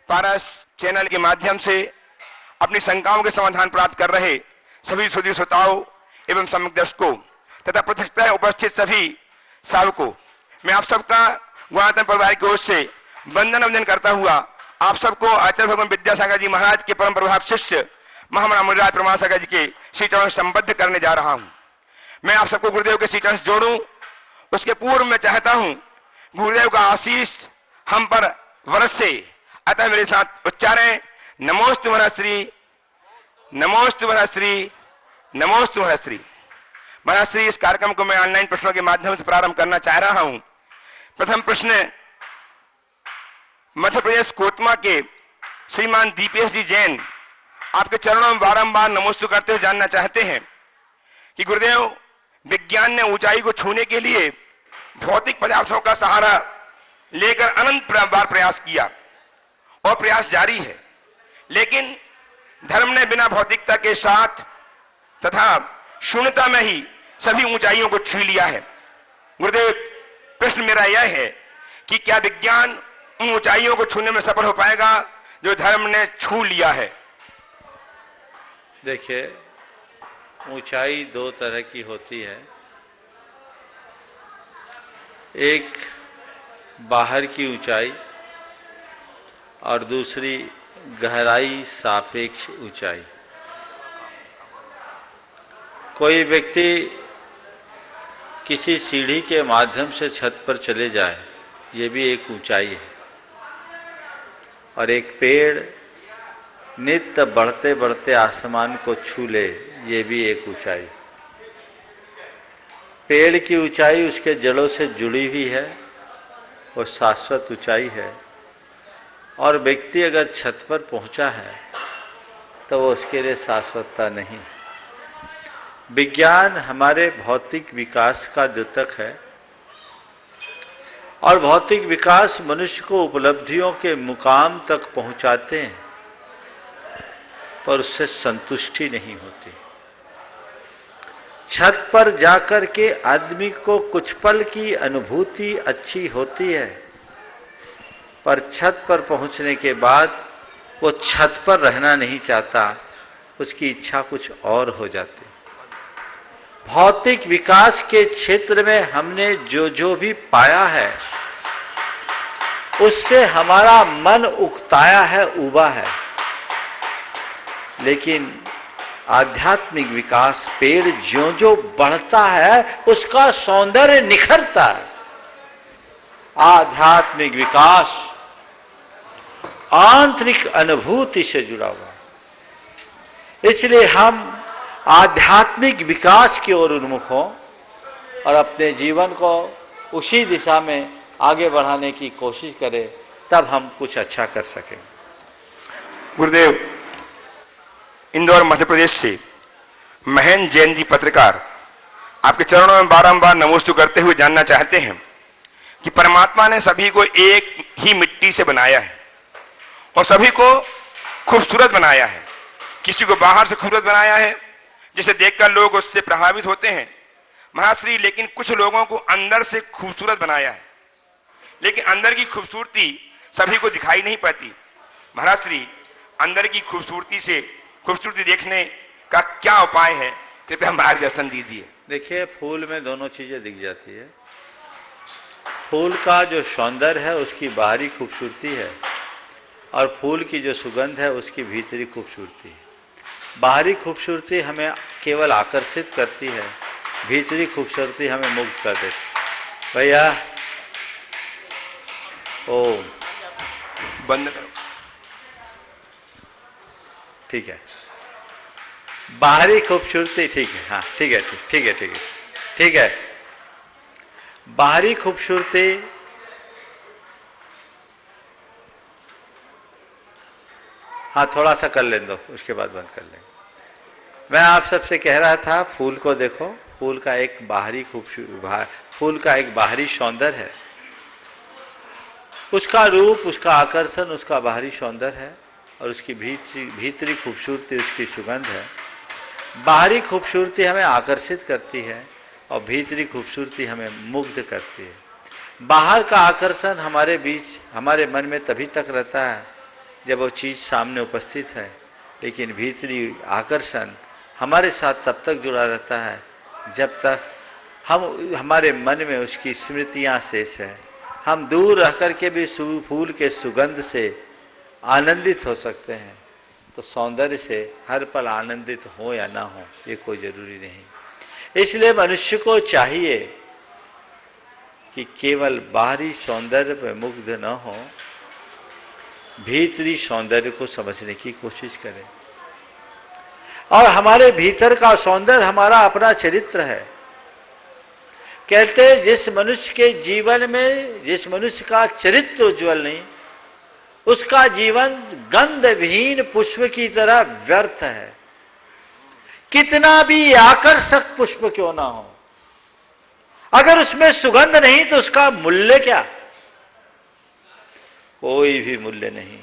पारस channel के माध्यम से अपनी शंकाओं के समाधान प्राप्त कर रहे सभी सुधी श्रोताओं एवं सम्यक दर्शकों तथा प्रतिष्ठा उपस्थित सभी साधकों, मैं आप सबका गुणातन परिवार की ओर से वंदन अभिनंदन करता हुआ आप सबको आचार्य भगवान विद्यासागर जी महाराज के परम प्रभाग शिष्य महामना मुनिराज प्रमाण सागर जी के श्री चरण संबद्ध करने जा रहा हूं। मैं आप सबको गुरुदेव के श्री चरण जोड़ूं, उसके पूर्व में चाहता हूं गुरुदेव का आशीष हम पर वरसे। अतः मेरे साथ उच्चारें, नमोस्तु मनश्री, नमोस्तु मनश्री, नमोस्तु मनश्री। मनश्री, इस कार्यक्रम को मैं ऑनलाइन प्रश्नों के माध्यम से प्रारंभ करना चाह रहा हूं। प्रथम प्रश्न मध्य प्रदेश कोतमा के श्रीमान दीपेश जी जैन आपके चरणों में बारंबार नमोस्तु करते हुए जानना चाहते हैं कि गुरुदेव, विज्ञान ने ऊंचाई को छूने के लिए भौतिक पदार्थों का सहारा लेकर अनंत बार प्रयास किया और प्रयास जारी है, लेकिन धर्म ने बिना भौतिकता के साथ तथा शून्यता में ही सभी ऊंचाइयों को छू लिया है। गुरुदेव, प्रश्न मेरा यह है कि क्या विज्ञान उन ऊंचाइयों को छूने में सफल हो पाएगा जो धर्म ने छू लिया है? देखिए, ऊंचाई दो तरह की होती है। एक बाहर की ऊंचाई और दूसरी गहराई सापेक्ष ऊंचाई। कोई व्यक्ति किसी सीढ़ी के माध्यम से छत पर चले जाए, ये भी एक ऊंचाई है। और एक पेड़ नित्य बढ़ते बढ़ते आसमान को छू ले, ये भी एक ऊंचाई। पेड़ की ऊंचाई उसके जड़ों से जुड़ी हुई है, वो शाश्वत ऊंचाई है। और व्यक्ति अगर छत पर पहुंचा है तो वो उसके लिए शाश्वतता नहीं। विज्ञान हमारे भौतिक विकास का द्योतक है और भौतिक विकास मनुष्य को उपलब्धियों के मुकाम तक पहुंचाते हैं, पर उससे संतुष्टि नहीं होती। छत पर जाकर के आदमी को कुछ पल की अनुभूति अच्छी होती है, पर छत पर पहुंचने के बाद वो छत पर रहना नहीं चाहता, उसकी इच्छा कुछ और हो जाती। भौतिक विकास के क्षेत्र में हमने जो जो भी पाया है उससे हमारा मन उकताया है, उबा है। लेकिन आध्यात्मिक विकास, पेड़ ज्यों ज्यों बढ़ता है उसका सौंदर्य निखरता है। आध्यात्मिक विकास आंतरिक अनुभूति से जुड़ा हुआ है। इसलिए हम आध्यात्मिक विकास की ओर उन्मुख हों और अपने जीवन को उसी दिशा में आगे बढ़ाने की कोशिश करें, तब हम कुछ अच्छा कर सकें। गुरुदेव, इंदौर मध्य प्रदेश से महेंद्र जैन जी पत्रकार आपके चरणों में बारंबार नमोस्तु करते हुए जानना चाहते हैं कि परमात्मा ने सभी को एक ही मिट्टी से बनाया है और सभी को खूबसूरत बनाया है। किसी को बाहर से खूबसूरत बनाया है जिसे देखकर लोग उससे प्रभावित होते हैं महाश्री, लेकिन कुछ लोगों को अंदर से खूबसूरत बनाया है, लेकिन अंदर की खूबसूरती सभी को दिखाई नहीं पड़ती। महाराष्ट्री, अंदर की खूबसूरती देखने का क्या उपाय है? कृपया मार्गदर्शन दीजिए। देखिए, फूल में दोनों चीजें दिख जाती है। फूल का जो सौंदर्य है उसकी बाहरी खूबसूरती है और फूल की जो सुगंध है उसकी भीतरी खूबसूरती है। बाहरी खूबसूरती हमें केवल आकर्षित करती है, भीतरी खूबसूरती हमें मुग्ध कर देती। भैया, ओम बंद करो। ठीक है, बाहरी खूबसूरती ठीक है, हाँ ठीक है, ठीक है, ठीक है, ठीक है। बाहरी खूबसूरती हाँ थोड़ा सा कर लें दो, उसके बाद बंद कर लें। मैं आप सबसे कह रहा था, फूल को देखो, फूल का एक बाहरी फूल का एक बाहरी सौंदर्य है, उसका रूप, उसका आकर्षण, उसका बाहरी सौंदर्य है और उसकी भीतरी खूबसूरती, उसकी सुगंध है। बाहरी खूबसूरती हमें आकर्षित करती है और भीतरी खूबसूरती हमें मुग्ध करती है। बाहर का आकर्षण हमारे बीच, हमारे मन में तभी तक रहता है जब वो चीज सामने उपस्थित है, लेकिन भीतरी आकर्षण हमारे साथ तब तक जुड़ा रहता है जब तक हमारे मन में उसकी स्मृतियां शेष है। हम दूर रह कर के भी फूल के सुगंध से आनंदित हो सकते हैं, तो सौंदर्य से हर पल आनंदित हो या ना हो ये कोई जरूरी नहीं। इसलिए मनुष्य को चाहिए कि केवल बाहरी सौंदर्य पर मुग्ध न हो, भीतरी सौंदर्य को समझने की कोशिश करें। और हमारे भीतर का सौंदर्य हमारा अपना चरित्र है। कहते हैं जिस मनुष्य के जीवन में, जिस मनुष्य का चरित्र उज्जवल नहीं, उसका जीवन गंध विहीन पुष्प की तरह व्यर्थ है, कितना भी आकर्षक पुष्प क्यों ना हो। अगर उसमें सुगंध नहीं तो उसका मूल्य क्या? कोई भी मूल्य नहीं।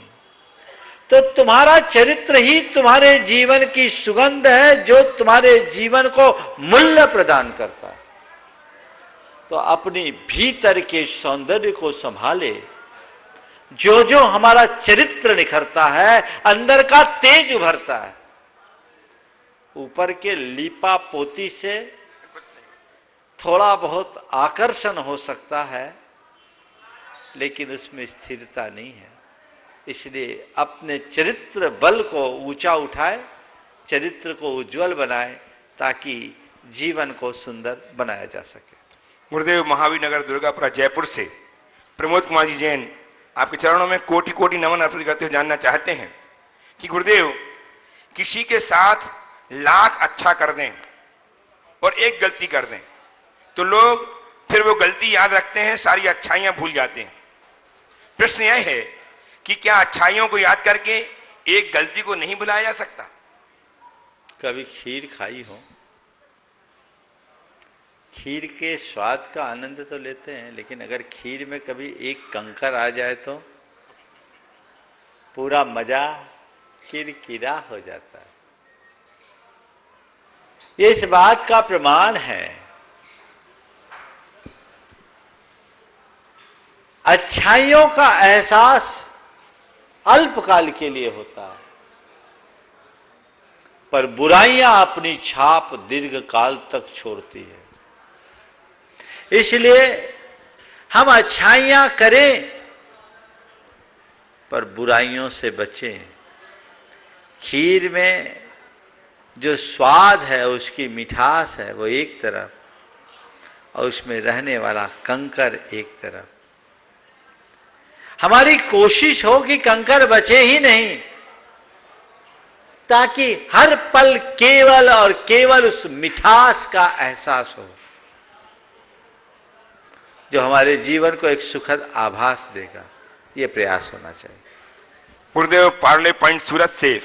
तो तुम्हारा चरित्र ही तुम्हारे जीवन की सुगंध है, जो तुम्हारे जीवन को मूल्य प्रदान करता है। तो अपनी भीतर के सौंदर्य को संभाले। जो जो हमारा चरित्र निखरता है, अंदर का तेज उभरता है। ऊपर के लीपा पोती से थोड़ा बहुत आकर्षण हो सकता है, लेकिन उसमें स्थिरता नहीं है। इसलिए अपने चरित्र बल को ऊंचा उठाए, चरित्र को उज्जवल बनाए, ताकि जीवन को सुंदर बनाया जा सके। गुरुदेव महावीर नगर दुर्गापुरा जयपुर से प्रमोद कुमार जी जैन आपके चरणों में कोटि कोटि नमन अर्पित करते हुए जानना चाहते हैं कि गुरुदेव, किसी के साथ लाख अच्छा कर दें और एक गलती कर दें तो लोग फिर वो गलती याद रखते हैं, सारी अच्छाइयां भूल जाते हैं। प्रश्न यह है कि क्या अच्छाइयों को याद करके एक गलती को नहीं भुलाया जा सकता? कभी खीर खाई हो? खीर के स्वाद का आनंद तो लेते हैं, लेकिन अगर खीर में कभी एक कंकर आ जाए तो पूरा मजा किरकिरा हो जाता है। ये इस बात का प्रमाण है। अच्छाइयों का एहसास अल्पकाल के लिए होता है, पर बुराइयां अपनी छाप दीर्घ काल तक छोड़ती है। इसलिए हम अच्छाइयां करें पर बुराइयों से बचें। खीर में जो स्वाद है, उसकी मिठास है, वो एक तरफ, और उसमें रहने वाला कंकर एक तरफ। हमारी कोशिश हो कि कंकर बचे ही नहीं, ताकि हर पल केवल और केवल उस मिठास का एहसास हो, जो हमारे जीवन को एक सुखद आभास देगा। ये प्रयास होना चाहिए। गुरुदेव पार्ले पॉइंट सूरत से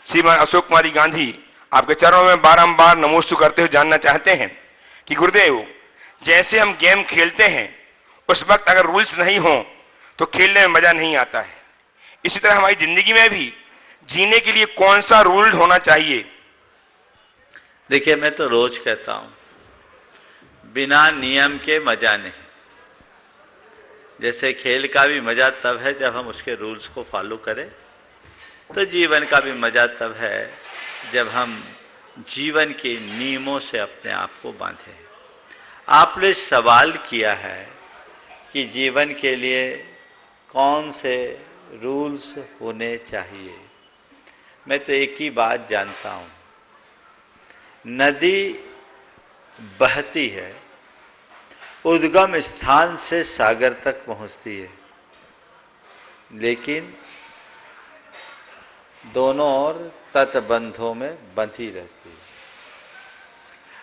श्रीमान अशोक कुमारी गांधी आपके चरणों में बारंबार नमोस्तु करते हुए जानना चाहते हैं कि गुरुदेव, जैसे हम गेम खेलते हैं उस वक्त अगर रूल्स नहीं हो तो खेलने में मजा नहीं आता है, इसी तरह हमारी जिंदगी में भी जीने के लिए कौन सा रूल होना चाहिए? देखिए, मैं तो रोज कहता हूं, बिना नियम के मजा नहीं। जैसे खेल का भी मजा तब है जब हम उसके रूल्स को फॉलो करें, तो जीवन का भी मजा तब है जब हम जीवन के नियमों से अपने आप को बांधें। आपने सवाल किया है कि जीवन के लिए कौन से रूल्स होने चाहिए। मैं तो एक ही बात जानता हूं, नदी बहती है, उद्गम स्थान से सागर तक पहुंचती है, लेकिन दोनों ओर तटबंधों में बंधी रहती है।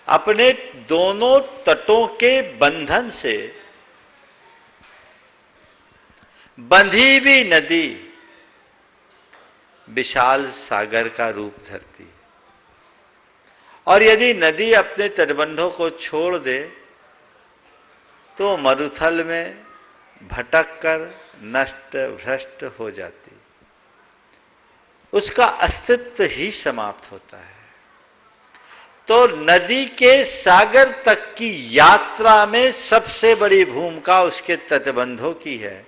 अपने दोनों तटों के बंधन से बंधी भी नदी विशाल सागर का रूप धरती है। और यदि नदी अपने तटबंधों को छोड़ दे तो मरुथल में भटक कर नष्ट भ्रष्ट हो जाती, उसका अस्तित्व ही समाप्त होता है। तो नदी के सागर तक की यात्रा में सबसे बड़ी भूमिका उसके तटबंधों की है।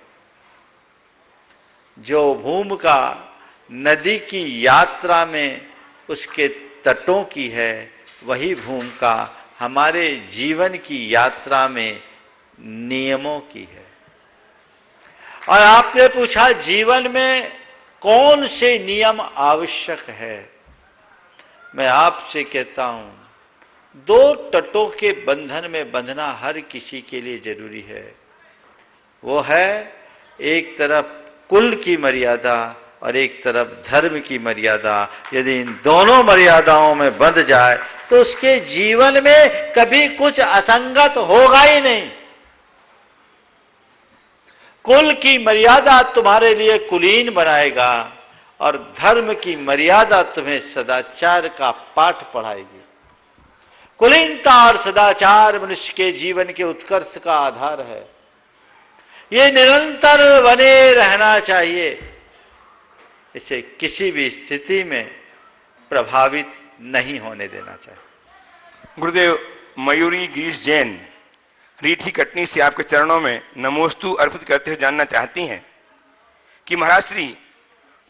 जो भूमिका नदी की यात्रा में उसके तटों की है, वही भूमिका हमारे जीवन की यात्रा में नियमों की है। और आपने पूछा जीवन में कौन से नियम आवश्यक है। मैं आपसे कहता हूं, दो तटों के बंधन में बंधना हर किसी के लिए जरूरी है। वो है एक तरफ कुल की मर्यादा और एक तरफ धर्म की मर्यादा। यदि इन दोनों मर्यादाओं में बंध जाए तो उसके जीवन में कभी कुछ असंगत होगा ही नहीं। कुल की मर्यादा तुम्हारे लिए कुलीन बनाएगा और धर्म की मर्यादा तुम्हें सदाचार का पाठ पढ़ाएगी। कुलीनता और सदाचार मनुष्य के जीवन के उत्कर्ष का आधार है। ये निरंतर बने रहना चाहिए, इसे किसी भी स्थिति में प्रभावित नहीं होने देना चाहिए। गुरुदेव, मयूरी गिरीश जैन रीठी कटनी से आपके चरणों में नमोस्तु अर्पित करते हुए जानना चाहती हैं कि महाराज श्री,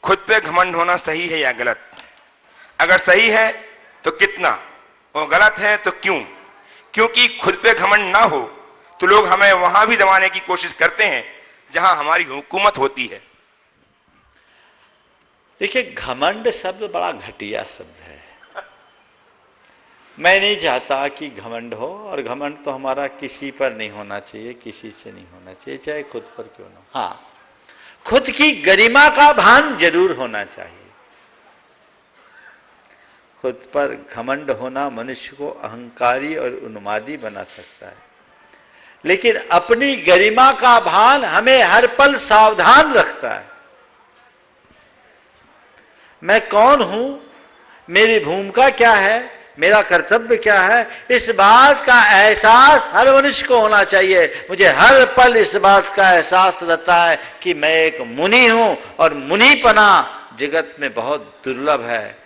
खुद पे घमंड होना सही है या गलत? अगर सही है तो कितना, और गलत है तो क्यों? क्योंकि खुद पे घमंड ना हो तो लोग हमें वहां भी दबाने की कोशिश करते हैं जहां हमारी हुकूमत होती है। देखिए, घमंड शब्द बड़ा घटिया शब्द है। मैं नहीं चाहता कि घमंड हो, और घमंड तो हमारा किसी पर नहीं होना चाहिए, किसी से नहीं होना चाहिए, चाहे खुद पर क्यों ना। हाँ, खुद की गरिमा का भान जरूर होना चाहिए। खुद पर घमंड होना मनुष्य को अहंकारी और उन्मादी बना सकता है, लेकिन अपनी गरिमा का भान हमें हर पल सावधान रखता है। मैं कौन हूं, मेरी भूमिका क्या है, मेरा कर्तव्य क्या है, इस बात का एहसास हर मनुष्य को होना चाहिए। मुझे हर पल इस बात का एहसास रहता है कि मैं एक मुनि हूं, और मुनिपना जगत में बहुत दुर्लभ है।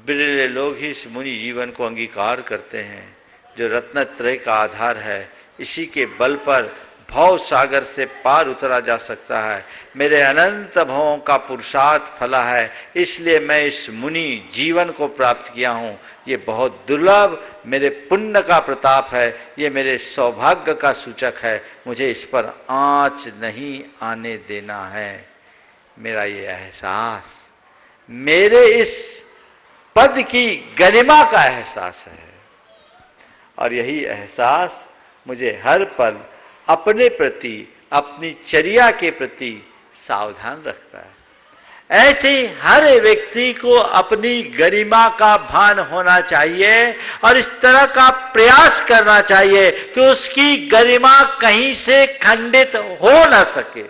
बिरले लोग ही इस मुनि जीवन को अंगीकार करते हैं, जो रत्नत्रय का आधार है। इसी के बल पर भव सागर से पार उतरा जा सकता है। मेरे अनंत भवों का पुरुषार्थ फला है, इसलिए मैं इस मुनि जीवन को प्राप्त किया हूँ। ये बहुत दुर्लभ मेरे पुण्य का प्रताप है, ये मेरे सौभाग्य का सूचक है। मुझे इस पर आँच नहीं आने देना है। मेरा ये एहसास मेरे इस पद की गरिमा का एहसास है, और यही एहसास मुझे हर पल अपने प्रति, अपनी चर्या के प्रति सावधान रखता है। ऐसे हर व्यक्ति को अपनी गरिमा का भान होना चाहिए, और इस तरह का प्रयास करना चाहिए कि उसकी गरिमा कहीं से खंडित हो न सके,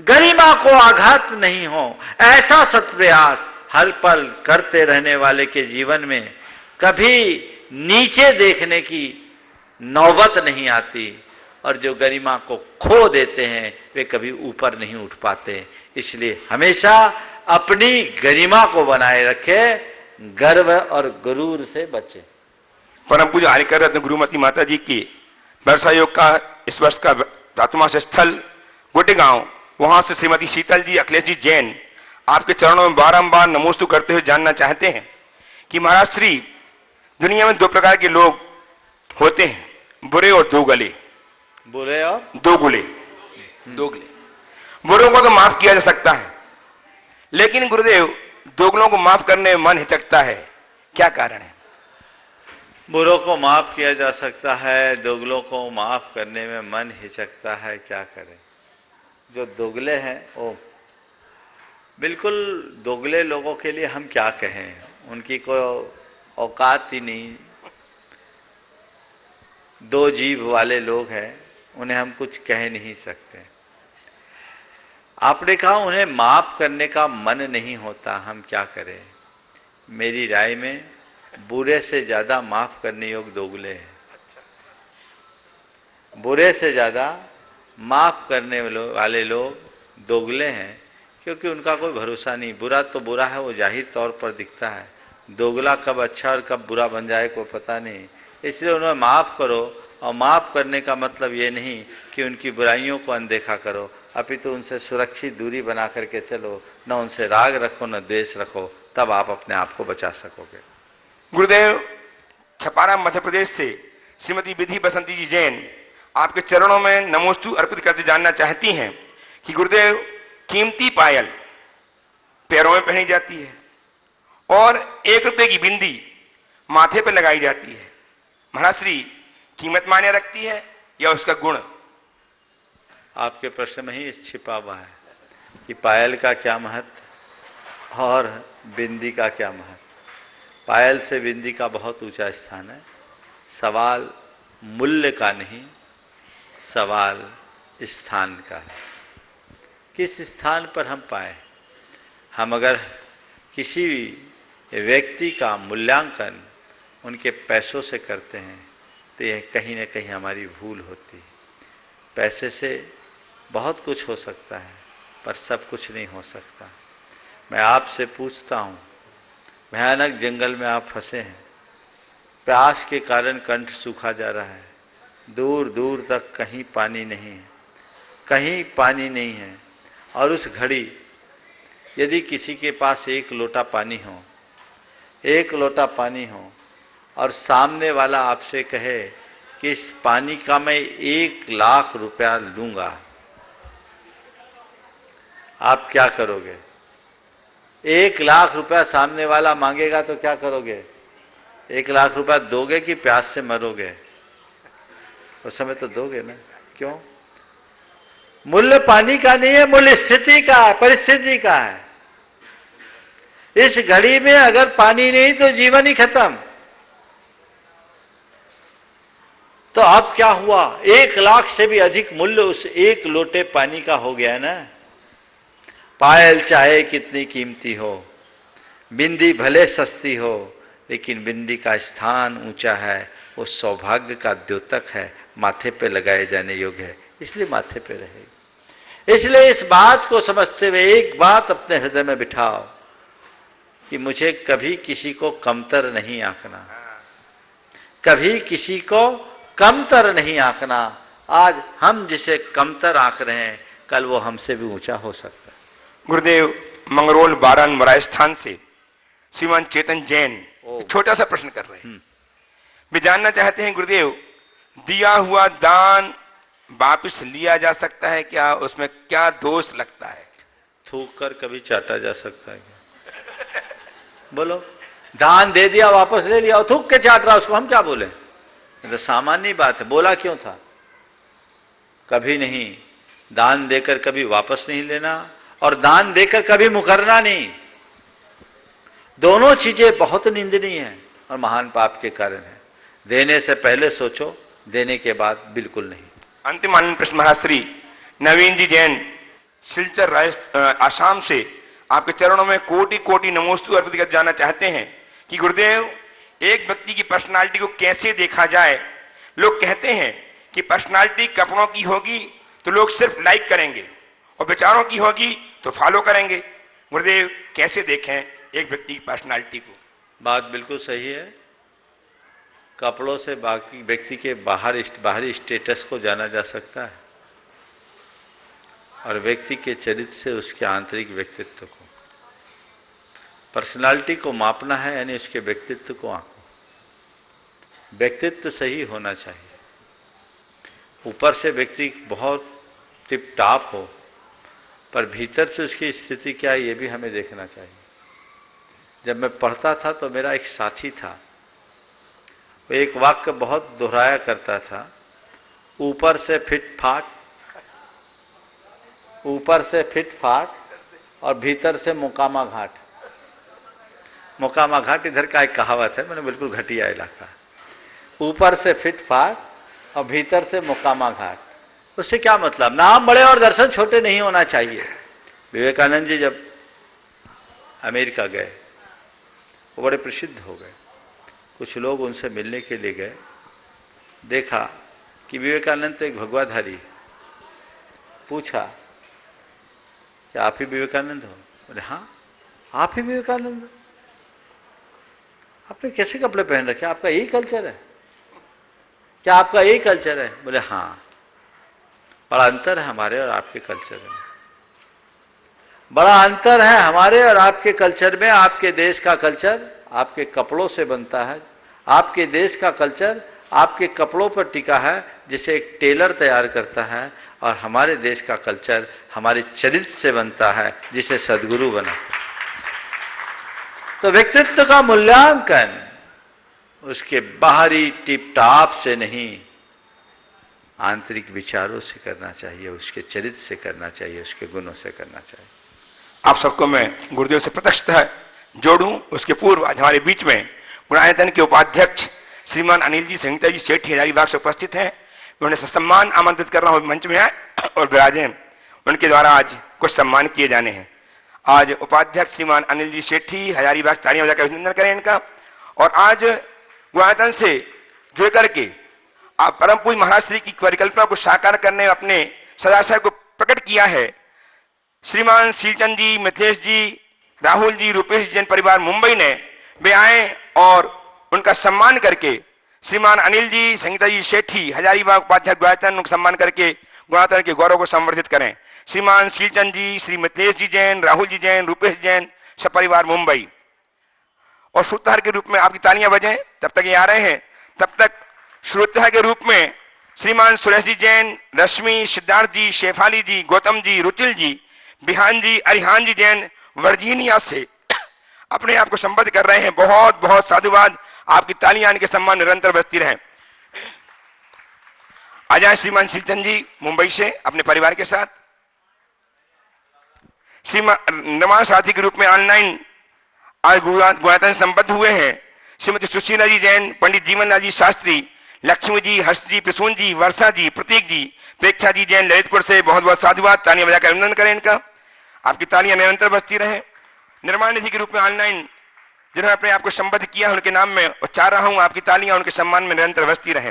गरिमा को आघात नहीं हो। ऐसा सत्प्रयास हर पल करते रहने वाले के जीवन में कभी नीचे देखने की नौबत नहीं आती, और जो गरिमा को खो देते हैं वे कभी ऊपर नहीं उठ पाते। इसलिए हमेशा अपनी गरिमा को बनाए रखे, गर्व और गुरूर से बचे। परम पूज्य हरिकर रत्न गुरुमती माता जी की वर्षा योग का इस वर्ष का प्रातुमास स्थल गोटेगांव, वहां से श्रीमती शीतल जी अखिलेश जी जैन आपके चरणों में बारंबार नमोस्तु करते हुए जानना चाहते हैं कि महाराज श्री, दुनिया में दो प्रकार के लोग होते हैं, बुरे और दोगले। बुरे और दोगले। बुरों को तो माफ किया जा सकता है, लेकिन गुरुदेव दोगलों को माफ करने में मन हिचकता है, क्या कारण है? बुरों को माफ किया जा सकता है, दोगलों को माफ करने में मन हिचकता है, क्या करें? जो दोगले हैं वो बिल्कुल दोगले लोगों के लिए हम क्या कहें, उनकी कोई औकात ही नहीं। दो जीभ वाले लोग हैं, उन्हें हम कुछ कह नहीं सकते। आपने कहा उन्हें माफ करने का मन नहीं होता, हम क्या करें? मेरी राय में बुरे से ज्यादा माफ करने योग्य दोगले हैं। बुरे से ज्यादा माफ करने वाले लोग दोगले हैं, क्योंकि उनका कोई भरोसा नहीं। बुरा तो बुरा है, वो जाहिर तौर पर दिखता है। दोगला कब अच्छा और कब बुरा बन जाए कोई पता नहीं। इसलिए उन्हें माफ करो और माफ करने का मतलब ये नहीं कि उनकी बुराइयों को अनदेखा करो, अपितु उनसे सुरक्षित दूरी बना करके चलो, न उनसे राग रखो न द्वेष रखो, तब आप अपने आप को बचा सकोगे। गुरुदेव, छपारा मध्य प्रदेश से श्रीमती विधि बसंती जी जैन आपके चरणों में नमोस्तु अर्पित करते जानना चाहती हैं कि गुरुदेव, कीमती पायल पैरों में पहनी जाती है और 1 रुपए की बिंदी माथे पर लगाई जाती है, महाराज श्री कीमत मान्य रखती है या उसका गुण? आपके प्रश्न में ही छिपा हुआ है कि पायल का क्या महत्व और बिंदी का क्या महत्व। पायल से बिंदी का बहुत ऊंचा स्थान है। सवाल मूल्य का नहीं, सवाल स्थान का है। किस स्थान पर हम पाए। हम अगर किसी व्यक्ति का मूल्यांकन उनके पैसों से करते हैं तो यह कहीं ना कहीं हमारी भूल होती है। पैसे से बहुत कुछ हो सकता है पर सब कुछ नहीं हो सकता। मैं आपसे पूछता हूँ, भयानक जंगल में आप फंसे हैं, प्यास के कारण कंठ सूखा जा रहा है, दूर दूर तक कहीं पानी नहीं है, कहीं पानी नहीं है, और उस घड़ी यदि किसी के पास 1 लोटा पानी हो, 1 लोटा पानी हो और सामने वाला आपसे कहे कि इस पानी का मैं 1 लाख रुपया लूंगा, आप क्या करोगे? 1 लाख रुपया सामने वाला मांगेगा तो क्या करोगे? 1 लाख रुपया दोगे कि प्यास से मरोगे? उस समय तो दोगे ना। क्यों? मूल्य पानी का नहीं है, मूल्य स्थिति का है, परिस्थिति का है। इस घड़ी में अगर पानी नहीं तो जीवन ही खत्म। तो अब क्या हुआ? 1 लाख से भी अधिक मूल्य उस 1 लोटे पानी का हो गया ना। पायल चाहे कितनी कीमती हो, बिंदी भले सस्ती हो, लेकिन बिंदी का स्थान ऊंचा है, वो सौभाग्य का द्योतक है, माथे पे लगाए जाने योग्य है, इसलिए माथे पे रहेगी। इसलिए इस बात को समझते हुए एक बात अपने हृदय में बिठाओ कि मुझे कभी किसी को कमतर नहीं आंकना, कभी किसी को कमतर नहीं आंकना। आज हम जिसे कमतर आंक रहे हैं, कल वो हमसे भी ऊंचा हो सकता है। गुरुदेव, मंगरोल बारान राजस्थान से श्रीमान चेतन जैन छोटा सा प्रश्न कर रहे हैं। वे जानना चाहते हैं, गुरुदेव, दिया हुआ दान वापिस लिया जा सकता है क्या? उसमें क्या दोष लगता है? थूक कर कभी चाटा जा सकता है क्या? बोलो, दान दे दिया वापस ले लिया और थूक के चाट रहा, उसको हम क्या बोले? तो सामान्य बात है। बोला क्यों था? कभी नहीं। दान देकर कभी वापस नहीं लेना और दान देकर कभी मुकरना नहीं। दोनों चीजें बहुत निंदनीय हैं और महान पाप के कारण है। देने से पहले सोचो, देने के बाद बिल्कुल नहीं। अंतिम आनंद प्रश्न महाराज श्री नवीन जी जैन सिलचर आसाम से आपके चरणों में कोटि कोटि नमोस्तु अर्पित कर जाना चाहते हैं कि गुरुदेव, एक व्यक्ति की पर्सनालिटी को कैसे देखा जाए? लोग कहते हैं कि पर्सनालिटी कपड़ों की होगी तो लोग सिर्फ लाइक करेंगे और विचारों की होगी तो फॉलो करेंगे। गुरुदेव, कैसे देखें एक व्यक्ति की पर्सनालिटी को? बात बिल्कुल सही है। कपड़ों से बाकी व्यक्ति के बाहरी स्टेटस को जाना जा सकता है और व्यक्ति के चरित्र से उसके आंतरिक व्यक्तित्व को। पर्सनालिटी को मापना है यानी उसके व्यक्तित्व को आंको। व्यक्तित्व सही होना चाहिए। ऊपर से व्यक्ति बहुत टिप टाप हो पर भीतर से उसकी स्थिति क्या है ये भी हमें देखना चाहिए। जब मैं पढ़ता था तो मेरा एक साथी था, वो एक वाक्य बहुत दोहराया करता था, ऊपर से फिट फाट, ऊपर से फिट फाट और भीतर से मुकामा घाट। मुकामा घाट इधर का एक कहावत है, मैंने बिल्कुल घटिया इलाका। ऊपर से फिट फाट और भीतर से मुकामा घाट। उससे क्या मतलब? नाम बड़े और दर्शन छोटे नहीं होना चाहिए। विवेकानंद जी जब अमेरिका गए, वो बड़े प्रसिद्ध हो गए। कुछ लोग उनसे मिलने के लिए गए, देखा कि विवेकानंद तो एक भगवाधारी। पूछा कि आप ही विवेकानंद हो? बोले हाँ, आप ही विवेकानंद हो। आपने कैसे कपड़े पहन रखे? आपका यही कल्चर है? क्या आपका यही कल्चर है? बोले हाँ। बड़ा अंतर है हमारे और आपके कल्चर में, बड़ा अंतर है हमारे और आपके कल्चर में। आपके देश का कल्चर आपके कपड़ों से बनता है, आपके देश का कल्चर आपके कपड़ों पर टिका है जिसे एक टेलर तैयार करता है, और हमारे देश का कल्चर हमारे चरित्र से बनता है जिसे सद्गुरु बनाता है। तो व्यक्तित्व का मूल्यांकन उसके बाहरी टिप टाप से नहीं, आंतरिक विचारों से करना चाहिए, उसके चरित्र से करना चाहिए, उसके गुणों से करना चाहिए। आप सबको मैं गुरुदेव से प्रत्यक्षतः जोड़ूं उसके पूर्व आज हमारे बीच में गुणायतन के उपाध्यक्ष श्रीमान अनिल जी संहिता जी सेठी हजारीबाग से उपस्थित हैं। मैं उन्हें सम्मान आमंत्रित कर रहा हूं मंच में आए और विराजें। उनके द्वारा आज कुछ सम्मान किए जाने हैं। आज उपाध्यक्ष श्रीमान अनिल जी सेठी हजारीबाग, तालियां बजाकर अभिनंदन करें इनका। और आज गुणायतन से जुड़ करके आप परम पूज्य महाराज श्री की परिकल्पना को साकार करने अपने सदाशय को प्रकट किया है। श्रीमान शीलचंद जी, मिथिलेश जी, राहुल जी, रूपेश जैन परिवार मुंबई ने वे आए और उनका सम्मान करके श्रीमान अनिल जी संहिता जी सेठी हजारीबाग उपाध्यक्ष गुणायतन, उनका सम्मान करके गुणायतन के गौरव को संवर्धित करें। श्रीमान शीलचंद जी, श्री मिथिलेश जी जैन, राहुल जी जैन, रूपेश जैन सपरिवार मुंबई। और सूत्रधार के रूप में आपकी तालियां बजें। तब तक ये आ रहे हैं, तब तक श्रोता के रूप में श्रीमान सुरेश जी जैन, रश्मि, सिद्धार्थ जी, शेफाली जी, गौतम जी, रुचिल जी, बिहान जी, अरिहान जी जैन वर्जीनिया से अपने आप को संबद्ध कर रहे हैं। बहुत बहुत साधुवाद। आपकी तालियां इनके सम्मान निरंतर बजती रहें। आ जाए श्रीमान शीलचंद जी मुंबई से अपने परिवार के साथ। श्रीमान निर्माण साथी के रूप में ऑनलाइन आज गुणायतन संबद्ध हुए हैं श्रीमती सुशीला जी जैन, पंडित जीवनलाल जी शास्त्री, लक्ष्मी जी, हर्ष जी, प्रसून जी, वर्षा जी, प्रतीक जी, प्रेक्षा जी जैन ललितपुर से बहुत बहुत साधुवाद। तालियां बजाकर अभिनंदन करें इनका। आपकी तालियां निरंतर बजती रहे। निर्माण निधि के रूप में ऑनलाइन जिन्होंने अपने आप को संबद्ध किया उनके नाम में उच्चार रहा हूं। आपकी तालियां उनके सम्मान में निरंतर बजती रहे।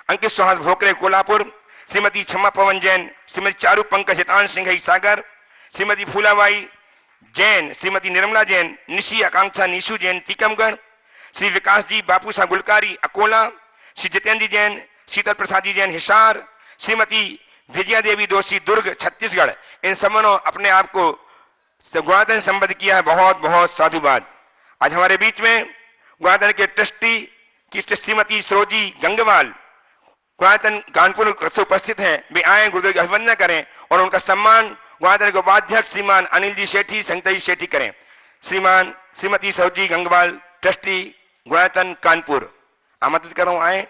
अंकित सुहास भोकरे कोल्हापुर, श्रीमती क्षमा पवन जैन, श्रीमती चारू पंकज हितांश सिंह सागर, श्रीमती फूलाबाई जैन, श्रीमती निर्मला जैन, निशी आकांक्षा नीशू जैन टीकमगढ़, श्री विकास जी बापू शाह गुलकारी अकोला, श्री जितेंद्र जैन, शीतल प्रसाद जी जैन हिसार, श्रीमती विजया देवी दोषी दुर्ग छत्तीसगढ़। इन सबों अपने आप को गुणायतन संबद्ध किया है। बहुत बहुत साधुवाद। आज हमारे बीच में गुणायतन के ट्रस्टी की श्रीमती सरोजी गंगवाल गुणायतन कानपुर से उपस्थित हैं। वे आए, गुरुदेव की अभिवंदना करें और उनका सम्मान गुणायतन के उपाध्यक्ष श्रीमान अनिल जी सेठी संहिता जी सेठी करें। श्रीमान श्रीमती सरोजी गंगवाल ट्रस्टी गुणायतन कानपुर आमंत्रित कर रहा हूं, आए।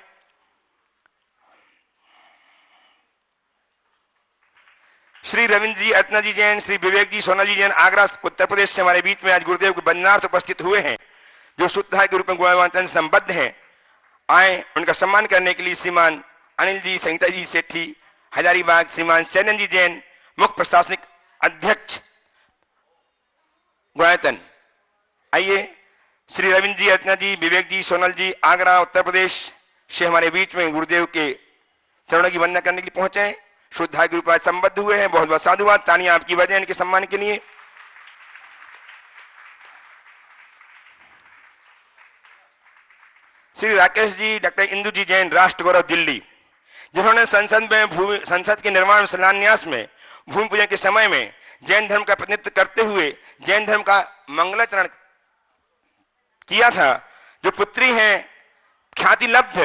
श्री रविंद्र जी अर्चना जी जैन, श्री विवेक जी सोना जी जैन आगरा उत्तर प्रदेश से हमारे बीच में आज गुरुदेव के वंदनार्थ उपस्थित हुए हैं, जो सूत्रधार के रूप में गुणायतन संबद्ध हैं। आए उनका सम्मान करने के लिए श्रीमान अनिल जी संहिता जी सेठी हजारीबाग, श्रीमान सैनन जी जैन मुख्य प्रशासनिक अध्यक्ष गुणायतन। आइए श्री रविंद्र जी अर्चना जी, विवेक जी सोनल जी आगरा उत्तर प्रदेश से हमारे बीच में गुरुदेव के चरणों की वंदना करने के लिए पहुंचे, श्रद्धा के रूप में संबद्ध हुए हैं। बहुत बहुत साधुवाद। तालियां आपकी बजाएं इनके सम्मान के लिए। श्री राकेश जी, डॉक्टर इंदु जी जैन राष्ट्र गौरव दिल्ली, जिन्होंने संसद के निर्माण शिलान्यास में भूमि पूजन के समय में जैन धर्म का प्रतिनिधित्व करते हुए जैन धर्म का मंगलाचरण किया था, जो पुत्री हैं ख्याति लब्ध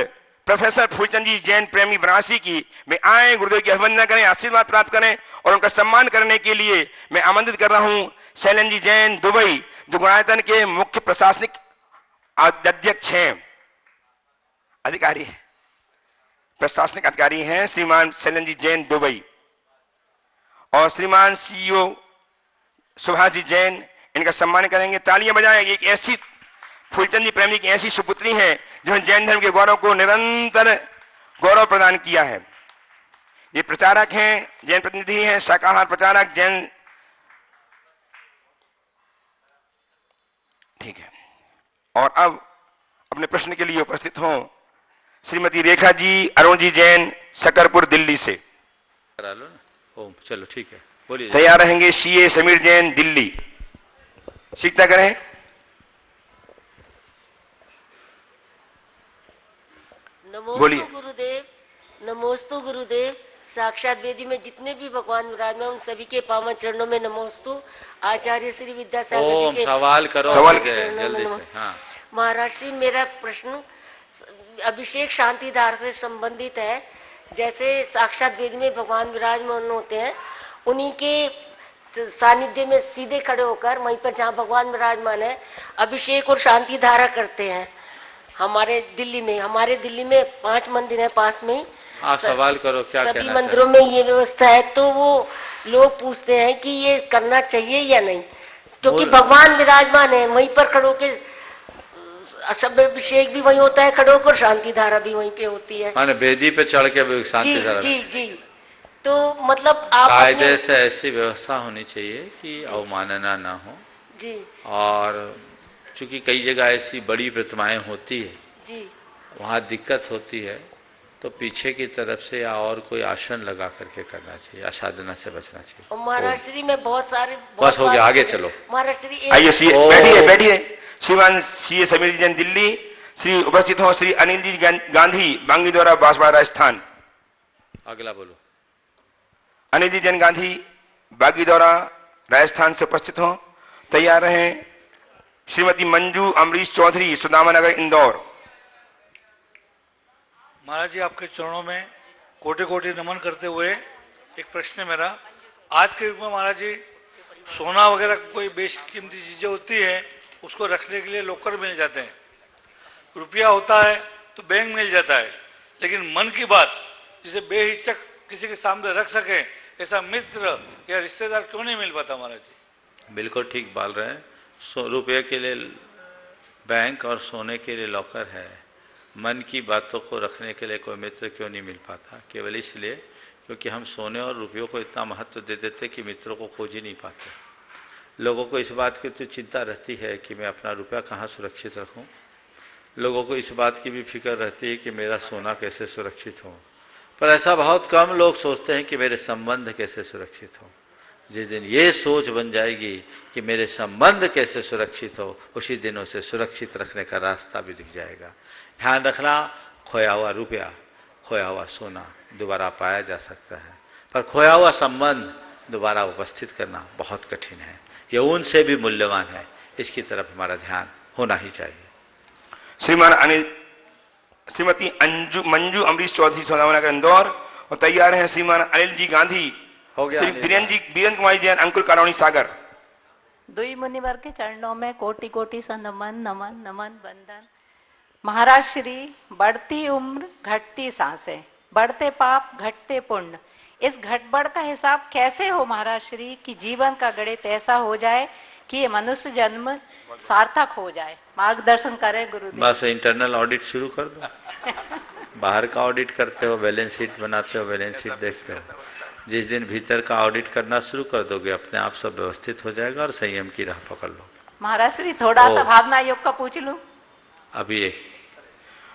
प्रोफेसर फूलचंद जी जैन प्रेमी बनारसी की। मैं आए, गुरुदेव की अभिवंदना करें, आशीर्वाद प्राप्त करें और उनका सम्मान करने के लिए मैं आमंत्रित कर रहा हूं शैलन जी जैन दुबई, जो गुणायतन के मुख्य प्रशासनिक अध्यक्ष हैं, अधिकारी हैं, प्रशासनिक अधिकारी हैं श्रीमान शैलन जी जैन दुबई। और श्रीमान सीईओ सुभाष जी जैन इनका सम्मान करेंगे। तालियां बजाएं। एक ऐसी फूलचंद जी प्रेमी की ऐसी सुपुत्री है जिन्होंने जैन धर्म के गौरव को निरंतर गौरव प्रदान किया है। ये प्रचारक हैं, जैन प्रतिनिधि हैं, शाकाहार प्रचारक जैन। ठीक है। और अब अपने प्रश्न के लिए उपस्थित हों श्रीमती रेखा जी अरुण जी जैन शकरपुर दिल्ली से। करा लो ना। ओम, चलो ठीक है, बोलिए। तैयार रहेंगे सीए समीर जैन दिल्ली। सीखता करें। बोलिए। नमोस्तु गुरुदेव, नमोस्तु गुरुदेव। साक्षात वेदी में जितने भी भगवान विराजमान उन सभी के पावन चरणों में नमोस्तु। आचार्य श्री विद्यासागर जी के सवाल करो, सवाल जल्दी से। हाँ महाराज जी, मेरा प्रश्न अभिषेक शांतिधार से संबंधित है। जैसे साक्षात वेदी में भगवान विराजमान होते हैं, उन्हीं के सानिध्य में सीधे खड़े होकर वहीं पर जहाँ भगवान विराजमान है अभिषेक और शांति धारा करते हैं। हमारे दिल्ली में 5 मंदिर है पास में ही। सवाल करो, क्या कहना सभी मंदिरों में ये व्यवस्था है, तो वो लोग पूछते हैं कि ये करना चाहिए या नहीं, क्योंकि भगवान विराजमान है वहीं पर खड़ो के सब अभिषेक भी वहीं होता है, खड़ो होकर शांति धारा भी वहीं पे होती है। माने वेदी पे चढ़ के शांति धारा। जी जी। तो मतलब आप कायदे से ऐसी व्यवस्था होनी चाहिए कि अवमानना ना हो जी। और चूंकि कई जगह ऐसी बड़ी प्रतिमाएं होती है जी, वहाँ दिक्कत होती है, तो पीछे की तरफ से या और कोई आसन लगा करके करना चाहिए, असाधना से बचना चाहिए। और महाराष्ट्री में बहुत सारे बस हो गया, आगे चलो। महाराष्ट्री आइए बैठिए। श्रीमान सी समीर जैन दिल्ली, श्री उपस्थित हो श्री अनिल जी गांधी बांगी द्वारा बांसवाड़ा राजस्थान। अगला बोलो। अनिल जी जैन गांधी बागी द्वारा राजस्थान से उपस्थित हो, तैयार रहें। श्रीमती मंजू अमरीश चौधरी सुदामानगर इंदौर। महाराज जी, आपके चरणों में कोटि कोटि नमन करते हुए एक प्रश्न है मेरा। आज के युग में महाराज जी सोना वगैरह कोई बेशकीमती चीजें होती है, उसको रखने के लिए लॉकर मिल जाते हैं, रुपया होता है तो बैंक मिल जाता है, लेकिन मन की बात जिसे बेहिचक किसी के सामने रख सके ऐसा मित्र या रिश्तेदार क्यों नहीं मिल पाता महाराज जी? बिल्कुल ठीक बोल रहे हैं। रुपये के लिए बैंक और सोने के लिए लॉकर है, मन की बातों को रखने के लिए कोई मित्र क्यों नहीं मिल पाता? केवल इसलिए क्योंकि हम सोने और रुपयों को इतना महत्व दे देते कि मित्रों को खोज ही नहीं पाते। लोगों को इस बात की तो चिंता रहती है कि मैं अपना रुपया कहाँ सुरक्षित रखूं। लोगों को इस बात की भी फिक्र रहती है कि मेरा सोना कैसे सुरक्षित हो, पर ऐसा बहुत कम लोग सोचते हैं कि मेरे संबंध कैसे सुरक्षित हो। जिस दिन ये सोच बन जाएगी कि मेरे संबंध कैसे सुरक्षित हो, उसी दिन उसे सुरक्षित रखने का रास्ता भी दिख जाएगा। ध्यान रखना, खोया हुआ रुपया, खोया हुआ सोना दोबारा पाया जा सकता है, पर खोया हुआ संबंध दोबारा उपस्थित करना बहुत कठिन है। यह उनसे भी मूल्यवान है, इसकी तरफ हमारा ध्यान होना ही चाहिए। श्रीमान अनिल, श्रीमती मंजू अमरीश चौधरी सोदामानगर इंदौर, और तैयार हैं श्रीमान अनिल जी गांधी, हो गया। श्री वीरेंद्र कुमारी जैन अंकुर कॉलोनी सागर। दुई मुनिवर के चरणों में कोटि कोटि सा नमन नमन नमन वंदन। महाराज श्री, बढ़ती उम्र घटती सांसें, बढ़ते पाप घटते पुण्य, इस घटबढ़ का हिसाब कैसे हो महाराज श्री कि जीवन का गणित ऐसा हो जाए कि ये मनुष्य जन्म सार्थक हो जाए? मार्गदर्शन करें गुरुदेव। बस इंटरनल ऑडिट शुरू कर दो। बाहर का ऑडिट करते हो, बैलेंस शीट बनाते हो, बैलेंस शीट देखते हो। जिस दिन भीतर का ऑडिट करना शुरू कर दोगे, अपने आप सब व्यवस्थित हो जाएगा और संयम की राह पकड़ लो। महाराज श्री, थोड़ा सा भावना योग का पूछ लूं? अभी एक